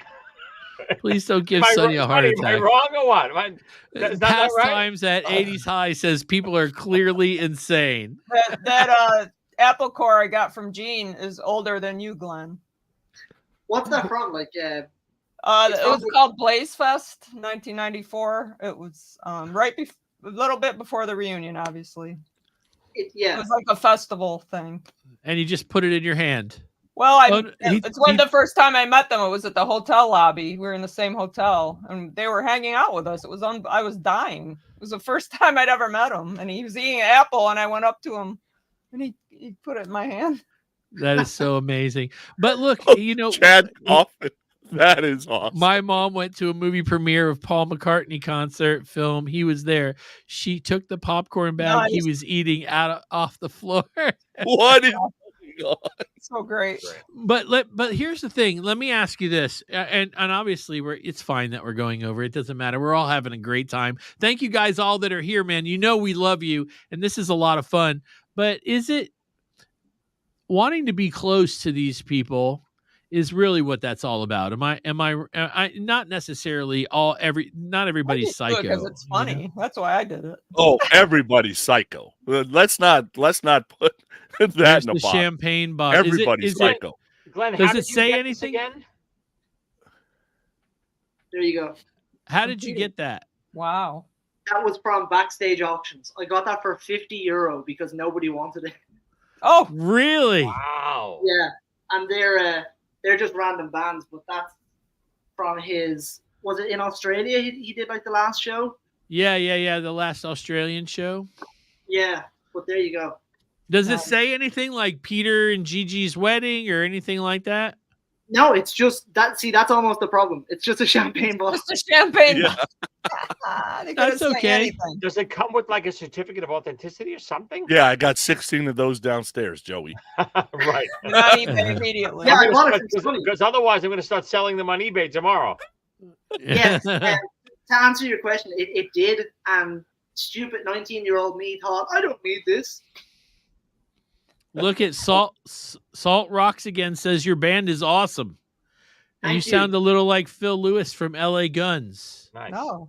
B: please don't give
E: Am I
B: Sonny a heart
E: Sonny, am I
B: attack.
E: wrong or what? Is that
B: Past
E: right?
B: times at 80s High says people are clearly insane.
D: That apple core I got from Gene is older than you, Glenn.
F: What's that from? Like,
D: It was called Blaze Fest, 1994. It was a little bit before the reunion, obviously. It was like a festival thing.
B: And you just put it in your hand.
D: Well, it's the first time I met them. It was at the hotel lobby. We were in the same hotel, and they were hanging out with us. I was dying. It was the first time I'd ever met him, and he was eating an apple, and I went up to him, and he put it in my hand.
B: That is so amazing. But look, you know,
C: Chad Coffin. That is awesome.
B: My mom went to a movie premiere of Paul McCartney concert film. He was there. She took the popcorn bag he was eating off the floor.
C: What is going on?
D: So great.
B: But here's the thing. Let me ask you this, and obviously it's fine that we're going over. It doesn't matter. We're all having a great time. Thank you guys all that are here, man. You know we love you, and this is a lot of fun. But is it wanting to be close to these people? Is really what that's all about. Am I not necessarily not everybody's psycho
D: because it's funny. You know? That's why I did it.
C: Oh, everybody's psycho. Let's not put that in a box.
B: Champagne box.
C: Everybody's psycho.
E: Glenn,
B: does it say anything
E: again?
F: There you go.
B: How did you get that?
D: Wow.
F: That was from Backstage Auctions. I got that for €50 because nobody wanted it.
D: Oh,
B: really?
E: Wow.
F: Yeah, and they're just random bands, but that's from his. Was it in Australia? He did like the last show.
B: Yeah. The last Australian show.
F: Yeah, but there you go.
B: Does it say anything like Peter and Gigi's wedding or anything like that?
F: No, it's just that. See, that's almost the problem. It's just a champagne bottle.
D: Just a champagne
C: Yeah.
D: bottle.
B: That's okay.
E: Does it come with like a certificate of authenticity or something?
C: Yeah, I got 16 of those downstairs, Joey.
E: Right.
D: Not even immediately.
F: Yeah, I want it.
E: Because otherwise, I'm going to start selling them on eBay tomorrow.
F: Yes. To answer your question, it did, and stupid 19-year-old me thought, I don't need this.
B: Look at Salt Rocks again says your band is awesome. And you sound a little like Phil Lewis from LA Guns.
E: Nice.
D: No.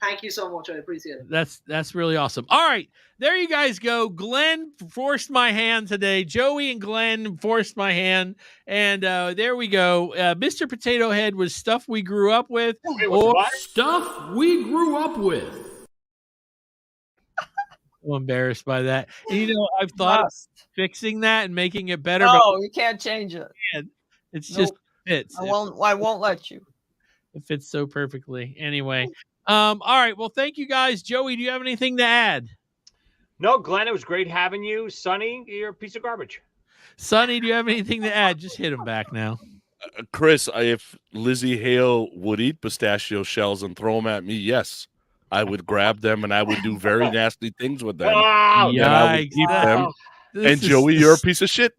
F: Thank you so much. I appreciate it.
B: That's really awesome. All right, there you guys go. Glenn forced my hand today. Joey and Glenn forced my hand, and there we go. Mr. Potato Head was stuff we grew up with, or stuff we grew up with. I'm embarrassed by that. And, you know, I've thought of fixing that and making it better.
D: No, you can't change it.
B: It's just fits.
D: I won't let you.
B: It fits so perfectly. Anyway. All right. Well, thank you guys. Joey, do you have anything to add?
E: No, Glenn, it was great having you. Sonny, you're a piece of garbage.
B: Sonny, do you have anything to add? Just hit him back now.
C: Chris, if Lizzie Hale would eat pistachio shells and throw them at me, yes, I would grab them and I would do very nasty things with them.
E: Wow.
C: And I would keep them. And Joey, you're a piece of shit.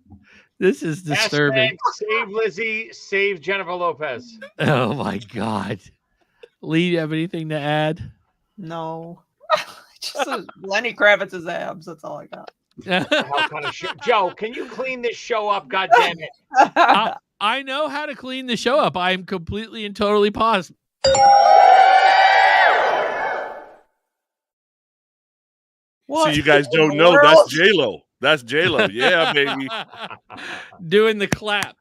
B: This is disturbing.
E: Save Lizzie, save Jennifer Lopez.
B: Oh my God. Lee, do you have anything to add?
D: No. Just Lenny Kravitz's abs. That's all I got.
E: What kind of Joe, can you clean this show up? God damn it.
B: I know how to clean the show up. I am completely and totally positive.
C: So you guys don't know, that's J-Lo. That's J-Lo. Yeah, baby.
B: Doing the clap.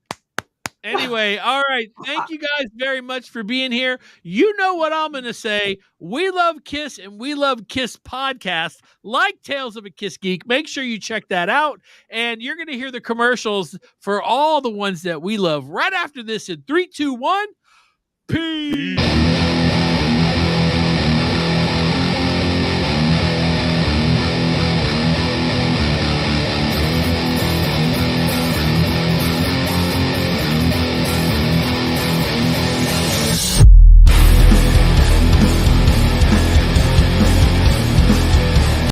B: Anyway, all right. Thank you guys very much for being here. You know what I'm going to say. We love KISS and we love KISS podcast, like Tales of a KISS Geek. Make sure you check that out. And you're going to hear the commercials for all the ones that we love right after this in 3, 2, 1. Peace.